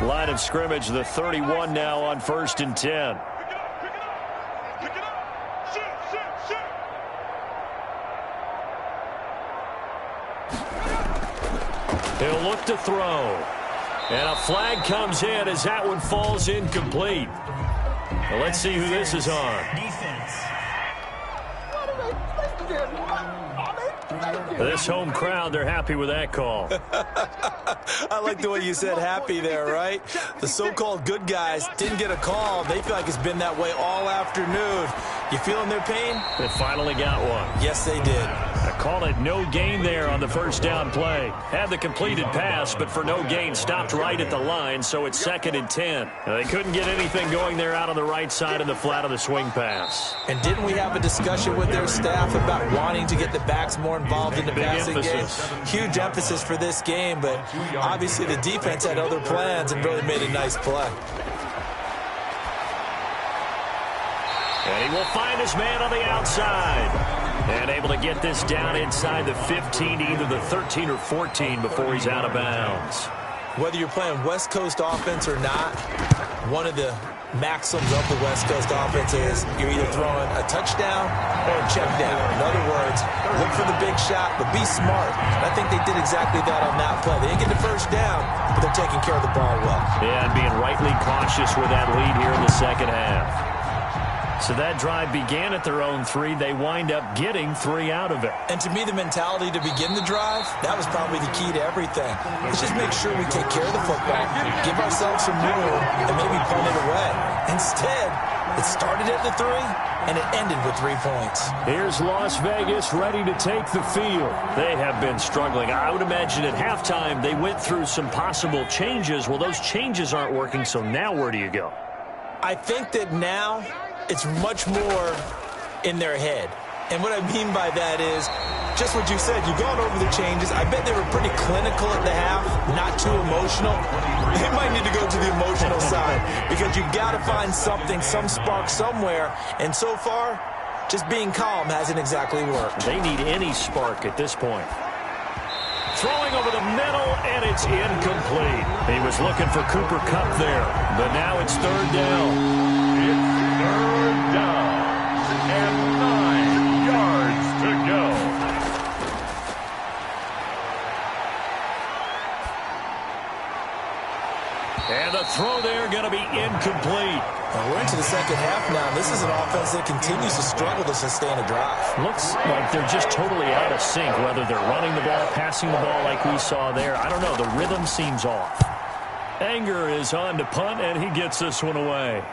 Line of scrimmage, the 31 now on 1st and 10. He'll look to throw. And a flag comes in as that one falls incomplete. Well, let's see who this is on. This home crowd, they're happy with that call. I like the way you said happy there, right? The so-called good guys didn't get a call. They feel like it's been that way all afternoon. You feeling their pain? They finally got one. Yes, they did. I call it no gain there on the first down play. Had the completed pass, but for no gain, stopped right at the line, so it's 2nd and 10. They couldn't get anything going there out on the right side of the flat of the swing pass. And didn't we have a discussion with their staff about wanting to get the backs more involved in the passing game? Huge emphasis for this game, but obviously the defense had other plans and really made a nice play. And he will find his man on the outside. And able to get this down inside the 15, either the 13 or 14 before he's out of bounds. Whether you're playing West Coast offense or not, one of the maxims of the West Coast offense is you're either throwing a touchdown or a check down. In other words, look for the big shot, but be smart. And I think they did exactly that on that play. They didn't get the first down, but they're taking care of the ball well. Yeah, and being rightly cautious with that lead here in the second half. So that drive began at their own 3. They wind up getting 3 out of it. And to me, the mentality to begin the drive, that was probably the key to everything. Let's just make sure we take care of the football, give ourselves some room, and maybe punt it away. Instead, it started at the 3, and it ended with 3 points. Here's Las Vegas ready to take the field. They have been struggling. I would imagine at halftime they went through some possible changes. Well, those changes aren't working, so now where do you go? I think that now it's much more in their head. And what I mean by that is just what you said. You've gone over the changes. I bet they were pretty clinical at the half, not too emotional. They might need to go to the emotional side because you've got to find something, some spark somewhere. And so far, just being calm hasn't exactly worked. They need any spark at this point. Throwing over the middle, and it's incomplete. He was looking for Cooper Kupp there, but now it's 3rd down. It's 3rd down and 9 complete. Well, we're into the second half now. This is an offense that continues to struggle to sustain a drive. Looks like they're just totally out of sync, whether they're running the ball, passing the ball like we saw there. I don't know. The rhythm seems off. Anger is on to punt, and he gets this one away.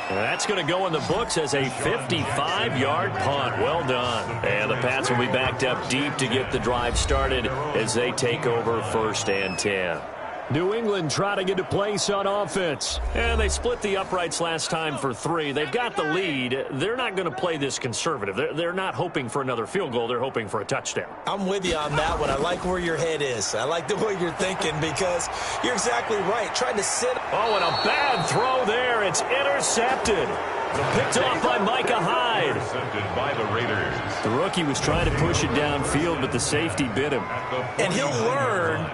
That's going to go in the books as a 55-yard punt. Well done. And the Pats will be backed up deep to get the drive started as they take over 1st and 10. New England trying into place on offense. And they split the uprights last time for 3. They've got the lead. They're not going to play this conservative. They're not hoping for another field goal. They're hoping for a touchdown. I'm with you on that one. I like where your head is. I like the way you're thinking because you're exactly right. Trying to sit. Oh, and a bad throw there. It's intercepted. Picked off by Micah Hyde. Intercepted by the Raiders. The rookie was trying to push it downfield, but the safety bit him. And he'll learn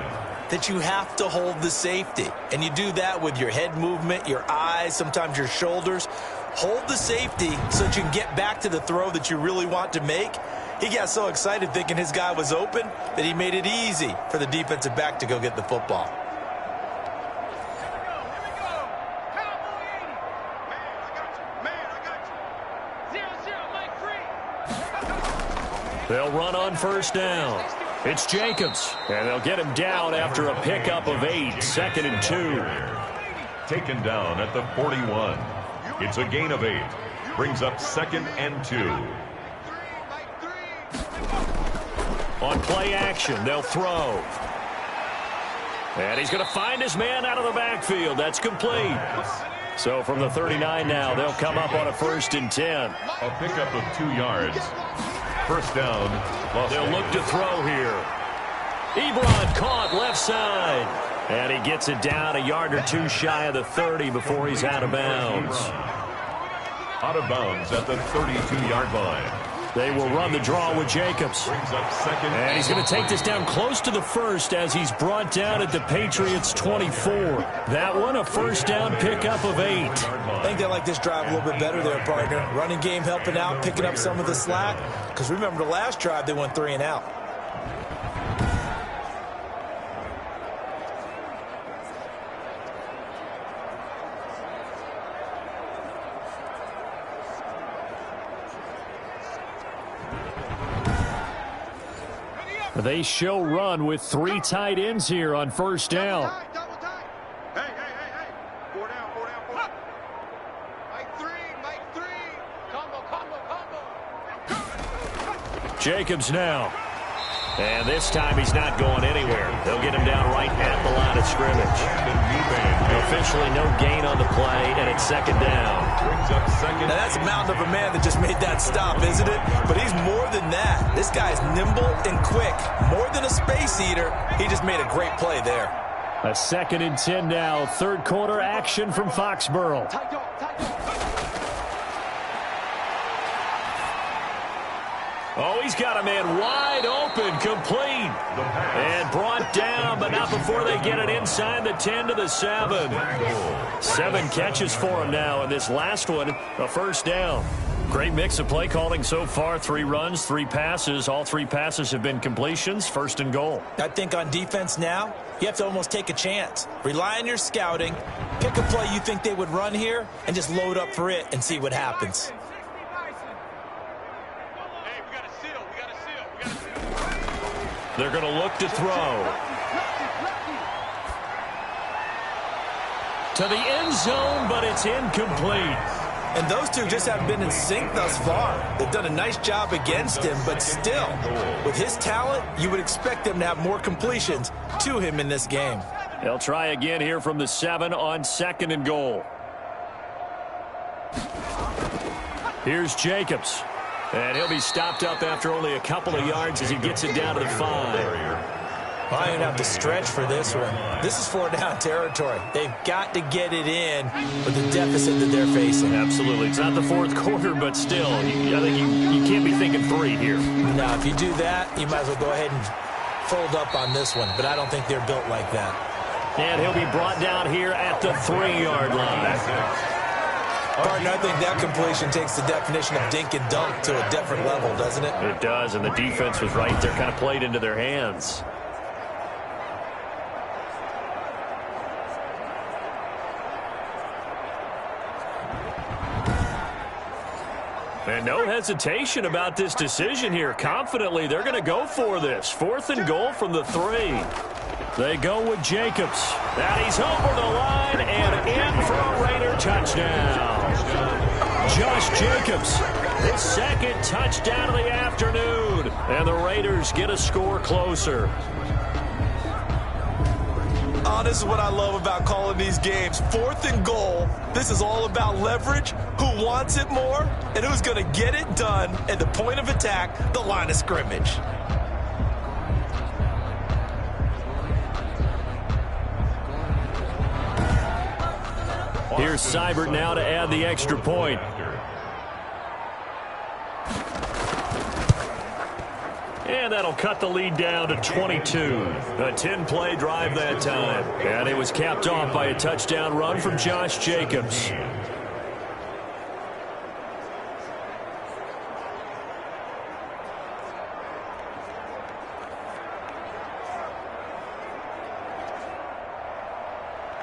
that you have to hold the safety. And you do that with your head movement, your eyes, sometimes your shoulders. Hold the safety so that you can get back to the throw that you really want to make. He got so excited thinking his guy was open that he made it easy for the defensive back to go get the football. They'll run on 1st down. It's Jacobs, and they'll get him down after a pickup of 8, 2nd and 2. Taken down at the 41. It's a gain of 8. Brings up 2nd and 2. On play action, they'll throw. And he's going to find his man out of the backfield. That's complete. So from the 39 now, they'll come up on a 1st and 10. A pickup of 2 yards. 1st down. They'll look to throw here. Ebron caught left side. And he gets it down a yard or 2 shy of the 30 before he's out of bounds. Out of bounds at the 32-yard line. They will run the draw with Jacobs. Brings up 2nd. And he's going to take this down close to the 1st as he's brought down at the Patriots 24. That one, a 1st down pickup of 8. I think they like this drive a little bit better there, partner. Running game helping out, picking up some of the slack. Because remember the last drive, they went 3 and out. They show run with 3 tight ends here on 1st down. Double time. Hey. 4 down. Mike 3. Combo. Jacobs now. And this time he's not going anywhere. They'll get him down right at the line of scrimmage. Officially no gain on the play, and it's 2nd down. Brings up 2nd. Now that's a mountain of a man that just made that stop, isn't it? But he's more than that. This guy's nimble and quick. More than a space eater. He just made a great play there. A 2nd and 10 now. 3rd quarter action from Foxborough. Oh, he's got a man wide open, complete. And brought down, but not before they get it inside the 10 to the 7. 7 catches for him now, and this last one, a 1st down. Great mix of play calling so far. 3 runs, 3 passes. All 3 passes have been completions. 1st and goal. I think on defense now, you have to almost take a chance. Rely on your scouting. Pick a play you think they would run here, and just load up for it and see what happens. They're going to look to throw. To the end zone, but it's incomplete. And those two just haven't been in sync thus far. They've done a nice job against him, but still, with his talent, you would expect them to have more completions to him in this game. They'll try again here from the 7 on 2nd and goal. Here's Jacobs. And he'll be stopped up after only a couple of yards as he gets it down to the 5. I didn't have to stretch for this one. This is 4-down territory. They've got to get it in with the deficit that they're facing. Absolutely. It's not the 4th quarter, but still, I think you can't be thinking 3 here. Now, if you do that, you might as well go ahead and fold up on this one. But I don't think they're built like that. And he'll be brought down here at the 3-yard line. Partner, I think that completion takes the definition of dink and dunk to a different level, doesn't it? It does, and the defense was right there, kind of played into their hands. And no hesitation about this decision here. Confidently, they're going to go for this. 4th and goal from the 3. They go with Jacobs. And he's over the line and in for a Raider touchdown. Josh Jacobs, his 2nd touchdown of the afternoon. And the Raiders get a score closer. Oh, this is what I love about calling these games. 4th and goal. This is all about leverage, who wants it more, and who's going to get it done at the point of attack, the line of scrimmage. Here's Seibert now to add the extra point. And that'll cut the lead down to 22. A 10-play drive that time. And it was capped off by a touchdown run from Josh Jacobs.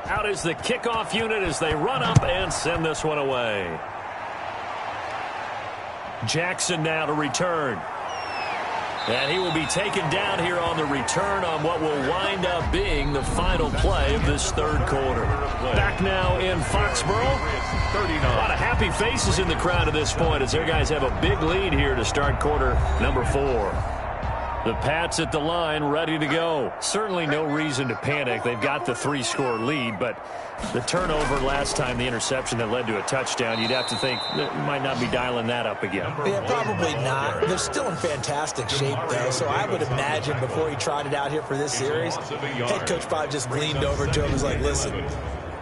Out is the kickoff unit as they run up and send this one away. Jackson now to return. And he will be taken down here on the return on what will wind up being the final play of this 3rd quarter. Back now in Foxborough. 39. A lot of happy faces in the crowd at this point as their guys have a big lead here to start quarter number 4. The Pats at the line ready to go. Certainly no reason to panic. They've got the 3-score lead, but the turnover last time, the interception that led to a touchdown, you'd have to think that might not be dialing that up again. Yeah, probably not. They're still in fantastic shape, though, so I would imagine before he tried it out here for this series, head coach probably just leaned over to him and was like, listen,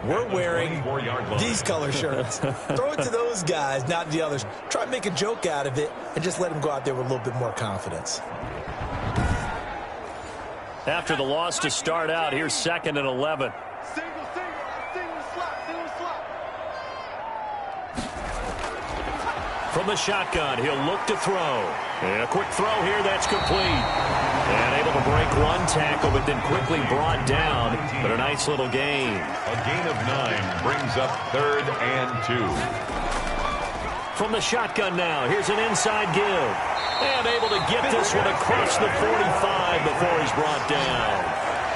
we're wearing these color shirts. Throw it to those guys, not the others. Try to make a joke out of it and just let them go out there with a little bit more confidence. After the loss to start out, here's 2nd and 11. Single slot. From the shotgun, he'll look to throw. And a quick throw here, that's complete. And able to break one tackle, but then quickly brought down. But a nice little gain. A gain of 9 brings up 3rd and 2. From the shotgun now, here's an inside give. And able to get this one across the 45 before he's brought down.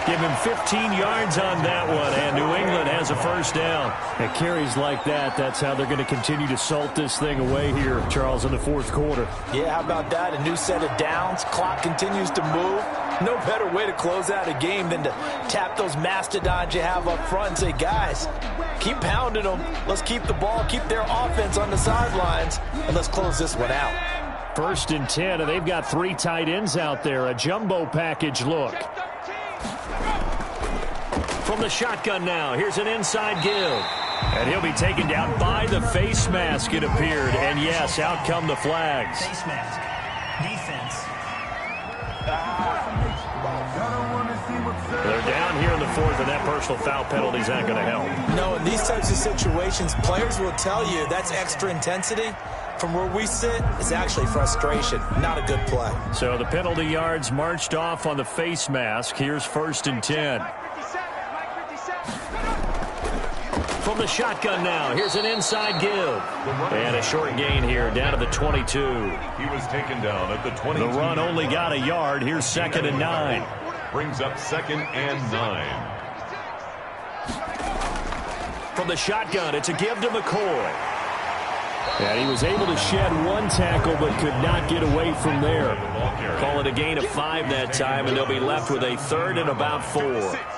Give him 15 yards on that one, and New England has a 1st down. At carries like that, that's how they're going to continue to salt this thing away here, Charles, in the 4th quarter. Yeah, how about that? A new set of downs. Clock continues to move. No better way to close out a game than to tap those mastodons you have up front and say, guys, keep pounding them. Let's keep the ball, keep their offense on the sidelines, and let's close this one out. 1st and 10, and they've got 3 tight ends out there. A jumbo package look. From the shotgun now, here's an inside give. And he'll be taken down by the face mask, it appeared. And yes, out come the flags. Face mask. Defense. They're down here in the 4th, and that personal foul penalty is not going to help. No, in these types of situations, players will tell you that's extra intensity. From where we sit, it's actually frustration. Not a good play. So the penalty yards marched off on the face mask. Here's 1st and 10. From the shotgun now, here's an inside give. And a short gain here down to the 22. He was taken down at the 22. The run only got a yard. Here's 2nd and 9. Brings up 2nd and 9. From the shotgun, it's a give to McCoy. And he was able to shed one tackle but could not get away from there. Call it a gain of 5 that time, and they'll be left with a 3rd and about 4.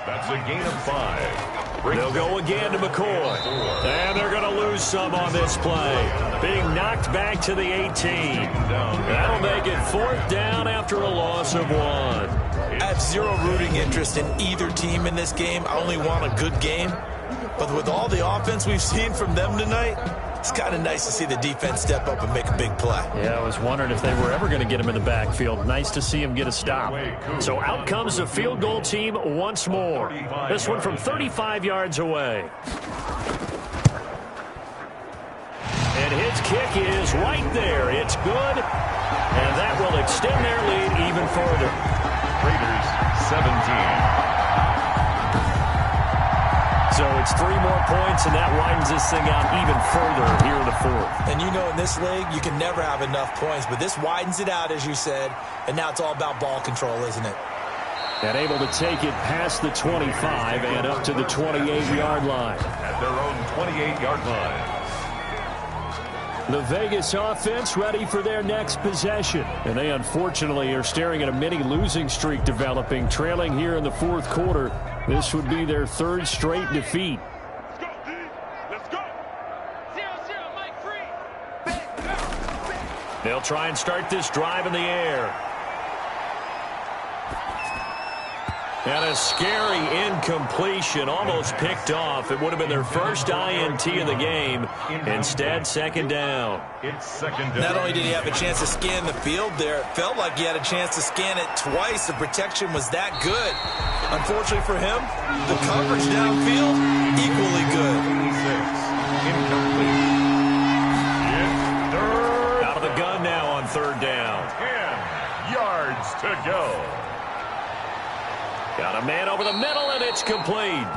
That's a gain of 5. They'll go again to McCoy. And they're going to lose some on this play. Being knocked back to the 18. That'll make it 4th down after a loss of 1. I have zero rooting interest in either team in this game. I only want a good game. But with all the offense we've seen from them tonight, it's kind of nice to see the defense step up and make a big play. Yeah, I was wondering if they were ever going to get him in the backfield. Nice to see him get a stop. So out comes the field goal team once more. This one from 35 yards away. And his kick is right there. It's good. And that will extend their lead even further. Raiders 17. So it's 3 more points, and that widens this thing out even further here in the fourth. And you know in this league, you can never have enough points, but this widens it out, as you said, and now it's all about ball control, isn't it? And able to take it past the 25 and up to the 28-yard line. At their own 28-yard line. The Vegas offense ready for their next possession. And they unfortunately are staring at a mini losing streak developing, trailing here in the fourth quarter. This would be their 3rd straight defeat. Let's go. 0-0, Mike free. They'll try and start this drive in the air. And a scary incompletion, almost picked off. It would have been their first INT of the game. Instead, 2nd down. It's 2nd down. Not only did he have a chance to scan the field there, it felt like he had a chance to scan it twice. The protection was that good. Unfortunately for him, the coverage downfield, equally good. Incomplete. It's 3rd. Out of the gun now on 3rd down. 10 yards to go. Got a man over the middle, and it's complete.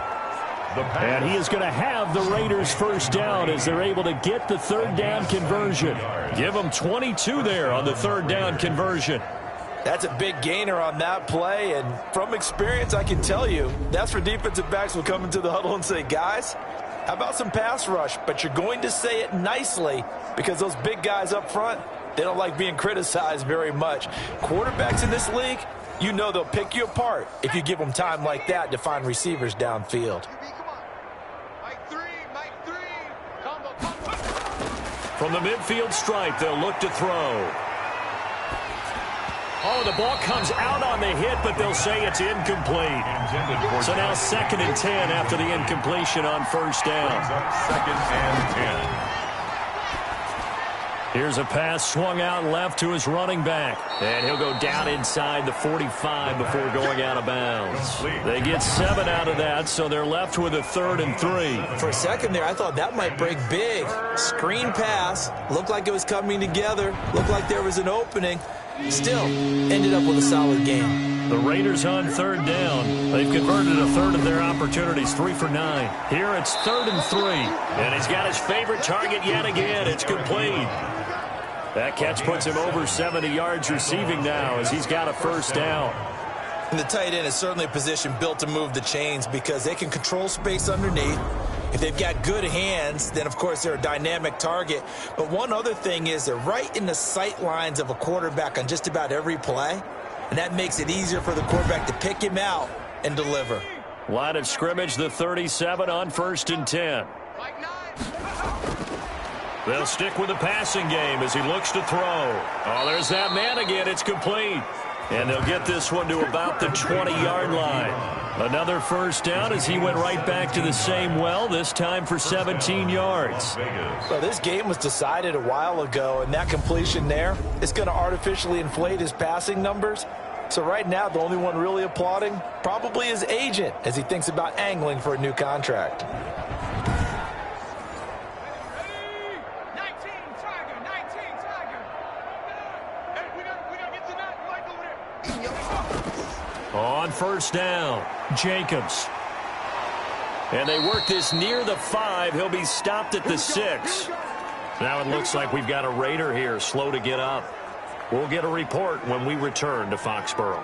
And he is going to have the Raiders' first down as they're able to get the 3rd down conversion. Give them 22 there on the 3rd down conversion. That's a big gainer on that play, and from experience, I can tell you, that's where defensive backs will come into the huddle and say, guys, how about some pass rush? But you're going to say it nicely because those big guys up front, they don't like being criticized very much. Quarterbacks in this league, you know they'll pick you apart if you give them time like that to find receivers downfield. Mike three. Combo. From the midfield stripe, they'll look to throw. Oh, the ball comes out on the hit, but they'll say it's incomplete. So now 2nd and 10 after the incompletion on 1st down. 2nd and 10. Here's a pass swung out left to his running back. And he'll go down inside the 45 before going out of bounds. They get 7 out of that, so they're left with a 3rd and 3. For a second there, I thought that might break big. Screen pass. Looked like it was coming together. Looked like there was an opening. Still, ended up with a solid game. The Raiders on 3rd down. They've converted a 1/3 of their opportunities, 3 for 9. Here it's 3rd and 3. And he's got his favorite target yet again. It's complete. That catch puts him over 70 yards receiving now as he's got a 1st down. And the tight end is certainly a position built to move the chains because they can control space underneath. If they've got good hands, then, of course, they're a dynamic target. But one other thing is they're right in the sight lines of a quarterback on just about every play, and that makes it easier for the quarterback to pick him out and deliver. Line of scrimmage, the 37 on 1st and 10. Mike 9. They'll stick with the passing game as he looks to throw. Oh, there's that man again. It's complete. And they'll get this one to about the 20-yard line. Another 1st down as he went right back to the same well, this time for 17 yards. Well, this game was decided a while ago, and that completion there is going to artificially inflate his passing numbers. So right now, the only one really applauding probably his agent as he thinks about angling for a new contract. 19 Tiger. Hey, we gotta get to that Mike over there. On 1st down, Jacobs. And they work this near the 5. He'll be stopped at the 6. Now it looks like we've got a Raider here, slow to get up. We'll get a report when we return to Foxborough.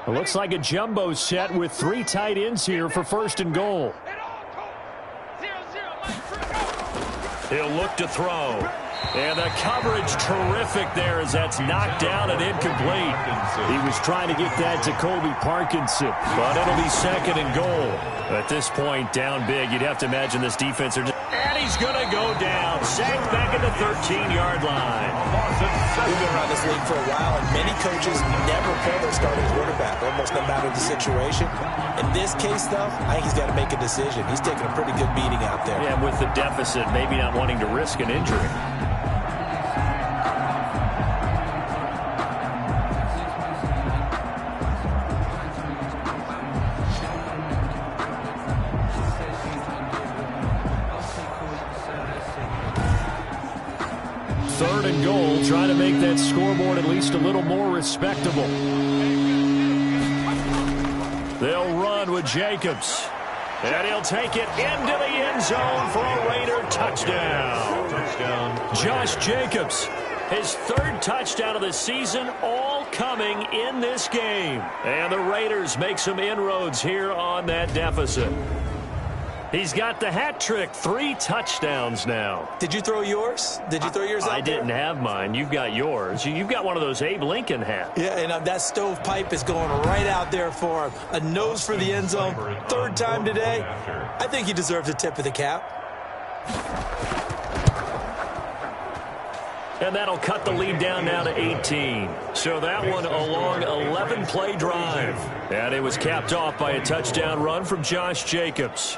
It looks like a jumbo set with 3 tight ends here for 1st and goal. 0-0, Mike free. He'll look to throw. And the coverage terrific there as that's knocked down and incomplete. He was trying to get that to Colby Parkinson, but it'll be 2nd and goal. At this point, down big, you'd have to imagine this defense are just... And he's going to go down, sacked back at the 13-yard line. We've been around this league for a while, and many coaches never play their starting quarterback, almost no matter the situation. In this case, though, I think he's got to make a decision. He's taking a pretty good beating out there. Yeah, with the deficit, maybe not wanting to risk an injury. 3rd and goal, trying to make that scoreboard at least a little more respectable. They'll run with Jacobs. And he'll take it into the end zone for a Raider touchdown. Josh Jacobs, his 3rd touchdown of the season, all coming in this game. And the Raiders make some inroads here on that deficit. He's got the hat trick, 3 touchdowns now. Did you throw yours? Did you throw yours out I didn't have mine. You've got yours. You've got one of those Abe Lincoln hats. Yeah, and that stovepipe is going right out there for him. A nose for the end zone, 3rd time today. I think he deserves a tip of the cap. And that'll cut the lead down now to 18. So that one a long 11-play drive. And it was capped off by a touchdown run from Josh Jacobs.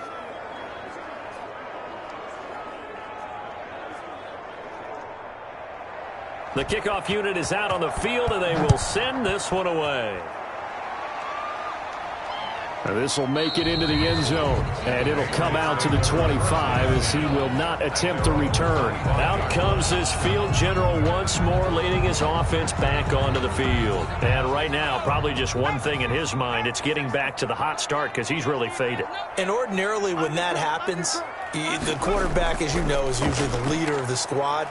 The kickoff unit is out on the field, and they will send this one away. This will make it into the end zone, and it'll come out to the 25 as he will not attempt to return. Out comes this field general once more, leading his offense back onto the field. And right now, probably just one thing in his mind, it's getting back to the hot start because he's really faded. And ordinarily when that happens, the quarterback, as you know, is usually the leader of the squad.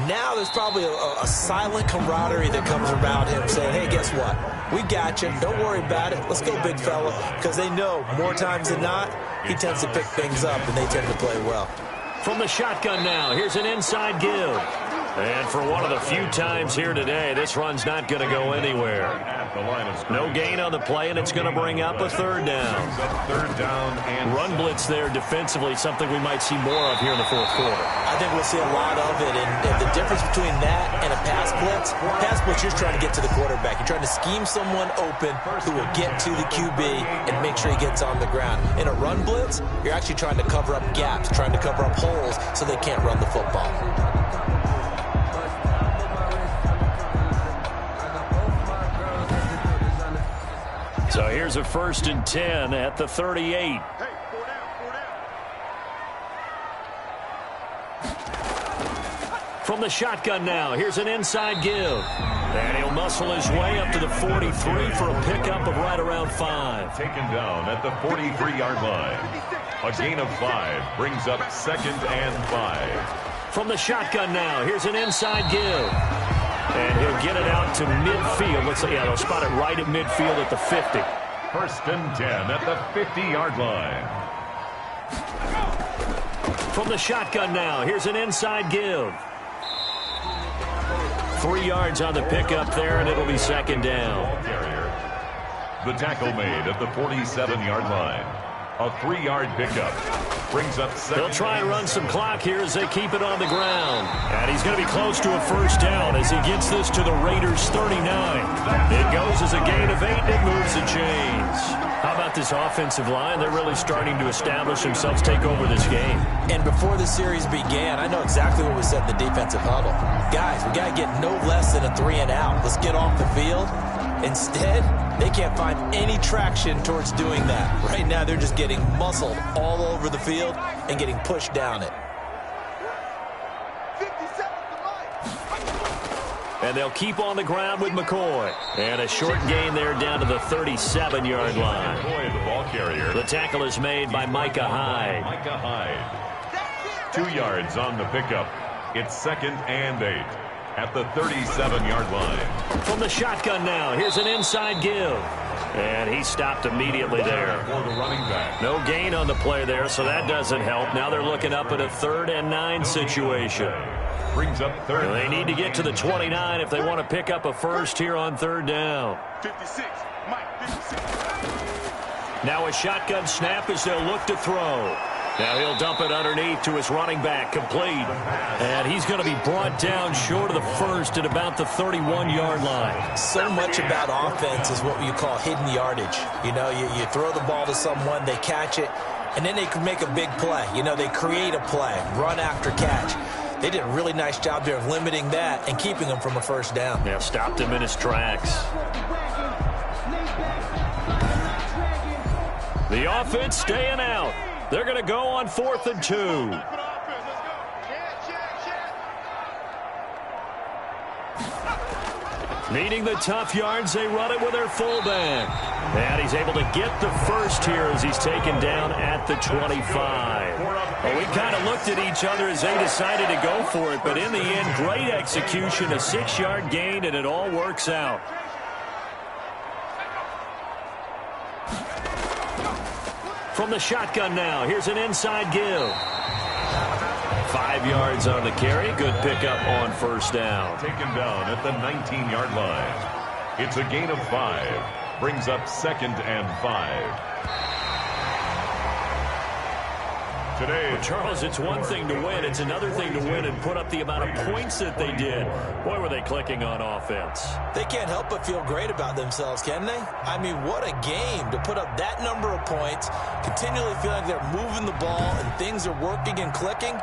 Now there's probably a silent camaraderie that comes around him saying, hey, guess what? We got you. Don't worry about it. Let's go, big fella. Because they know more times than not, he tends to pick things up, and they tend to play well. From the shotgun now, here's an inside give. And for one of the few times here today, this run's not going to go anywhere. No gain on the play, and it's going to bring up a 3rd down. Run blitz there defensively, something we might see more of here in the 4th quarter. I think we'll see a lot of it, and the difference between that and a pass blitz, you're trying to get to the quarterback. You're trying to scheme someone open who will get to the QB and make sure he gets on the ground. In a run blitz, you're actually trying to cover up gaps, trying to cover up holes so they can't run the football. So here's a 1st and 10 at the 38. From the shotgun now, here's an inside give. And he'll muscle his way up to the 43 for a pickup of right around 5. Taken down at the 43-yard line. A gain of 5 brings up 2nd and 5. From the shotgun now, here's an inside give. And he'll get it out to midfield. Let's see, they'll spot it right at midfield at the 50. 1st and 10 at the 50-yard line. From the shotgun now, here's an inside give. 3 yards on the pickup there, and it'll be 2nd down. The tackle made at the 47-yard line. A 3-yard pickup brings up 2nd. They'll try and run some clock here as they keep it on the ground. And he's going to be close to a 1st down as he gets this to the Raiders' 39. It goes as a gain of 8, and it moves the chains. How about this offensive line? They're really starting to establish themselves, take over this game. And before the series began, I know exactly what we said in the defensive huddle. Guys, we got to get no less than a 3 and out. Let's get off the field. Instead, they can't find any traction towards doing that. Right now, they're just getting muscled all over the field and getting pushed down it. And they'll keep on the ground with McCoy. And a short gain there down to the 37-yard line. McCoy, the ball carrier. The tackle is made by Micah Hyde. 2 yards on the pickup. It's 2nd and 8 at the 37-yard line. From the shotgun now, here's an inside give. And he stopped immediately there. For the running back. No gain on the play there, so that doesn't help. Now they're looking up at a 3rd and 9 situation. Brings up 3rd. They need to get to the 29 if they want to pick up a 1st here on 3rd down. 56, Mike, 56. Now a shotgun snap as they'll look to throw. Now he'll dump it underneath to his running back, complete. And he's going to be brought down short of the 1st at about the 31-yard line. So much about offense is what you call hidden yardage. You know, you throw the ball to someone, they catch it, and then they can make a big play. You know, they create a play, run after catch. They did a really nice job there of limiting that and keeping him from a 1st down. Yeah, stopped him in his tracks. The offense staying out. They're going to go on 4th and 2. Needing the tough yards, they run it with their fullback. And he's able to get the first here as he's taken down at the 25. Well, we kind of looked at each other as they decided to go for it, but in the end, great execution, a 6-yard gain, and it all works out. From the shotgun now, here's an inside give. 5 yards on the carry. Good pickup on first down. Taken down at the 19-yard line. It's a gain of 5. Brings up 2nd and 5. Today, Charles, it's one thing to win. It's another thing to win and put up the amount of points that they did. Boy, were they clicking on offense. They can't help but feel great about themselves, can they? I mean, what a game to put up that number of points, continually feeling like they're moving the ball and things are working and clicking.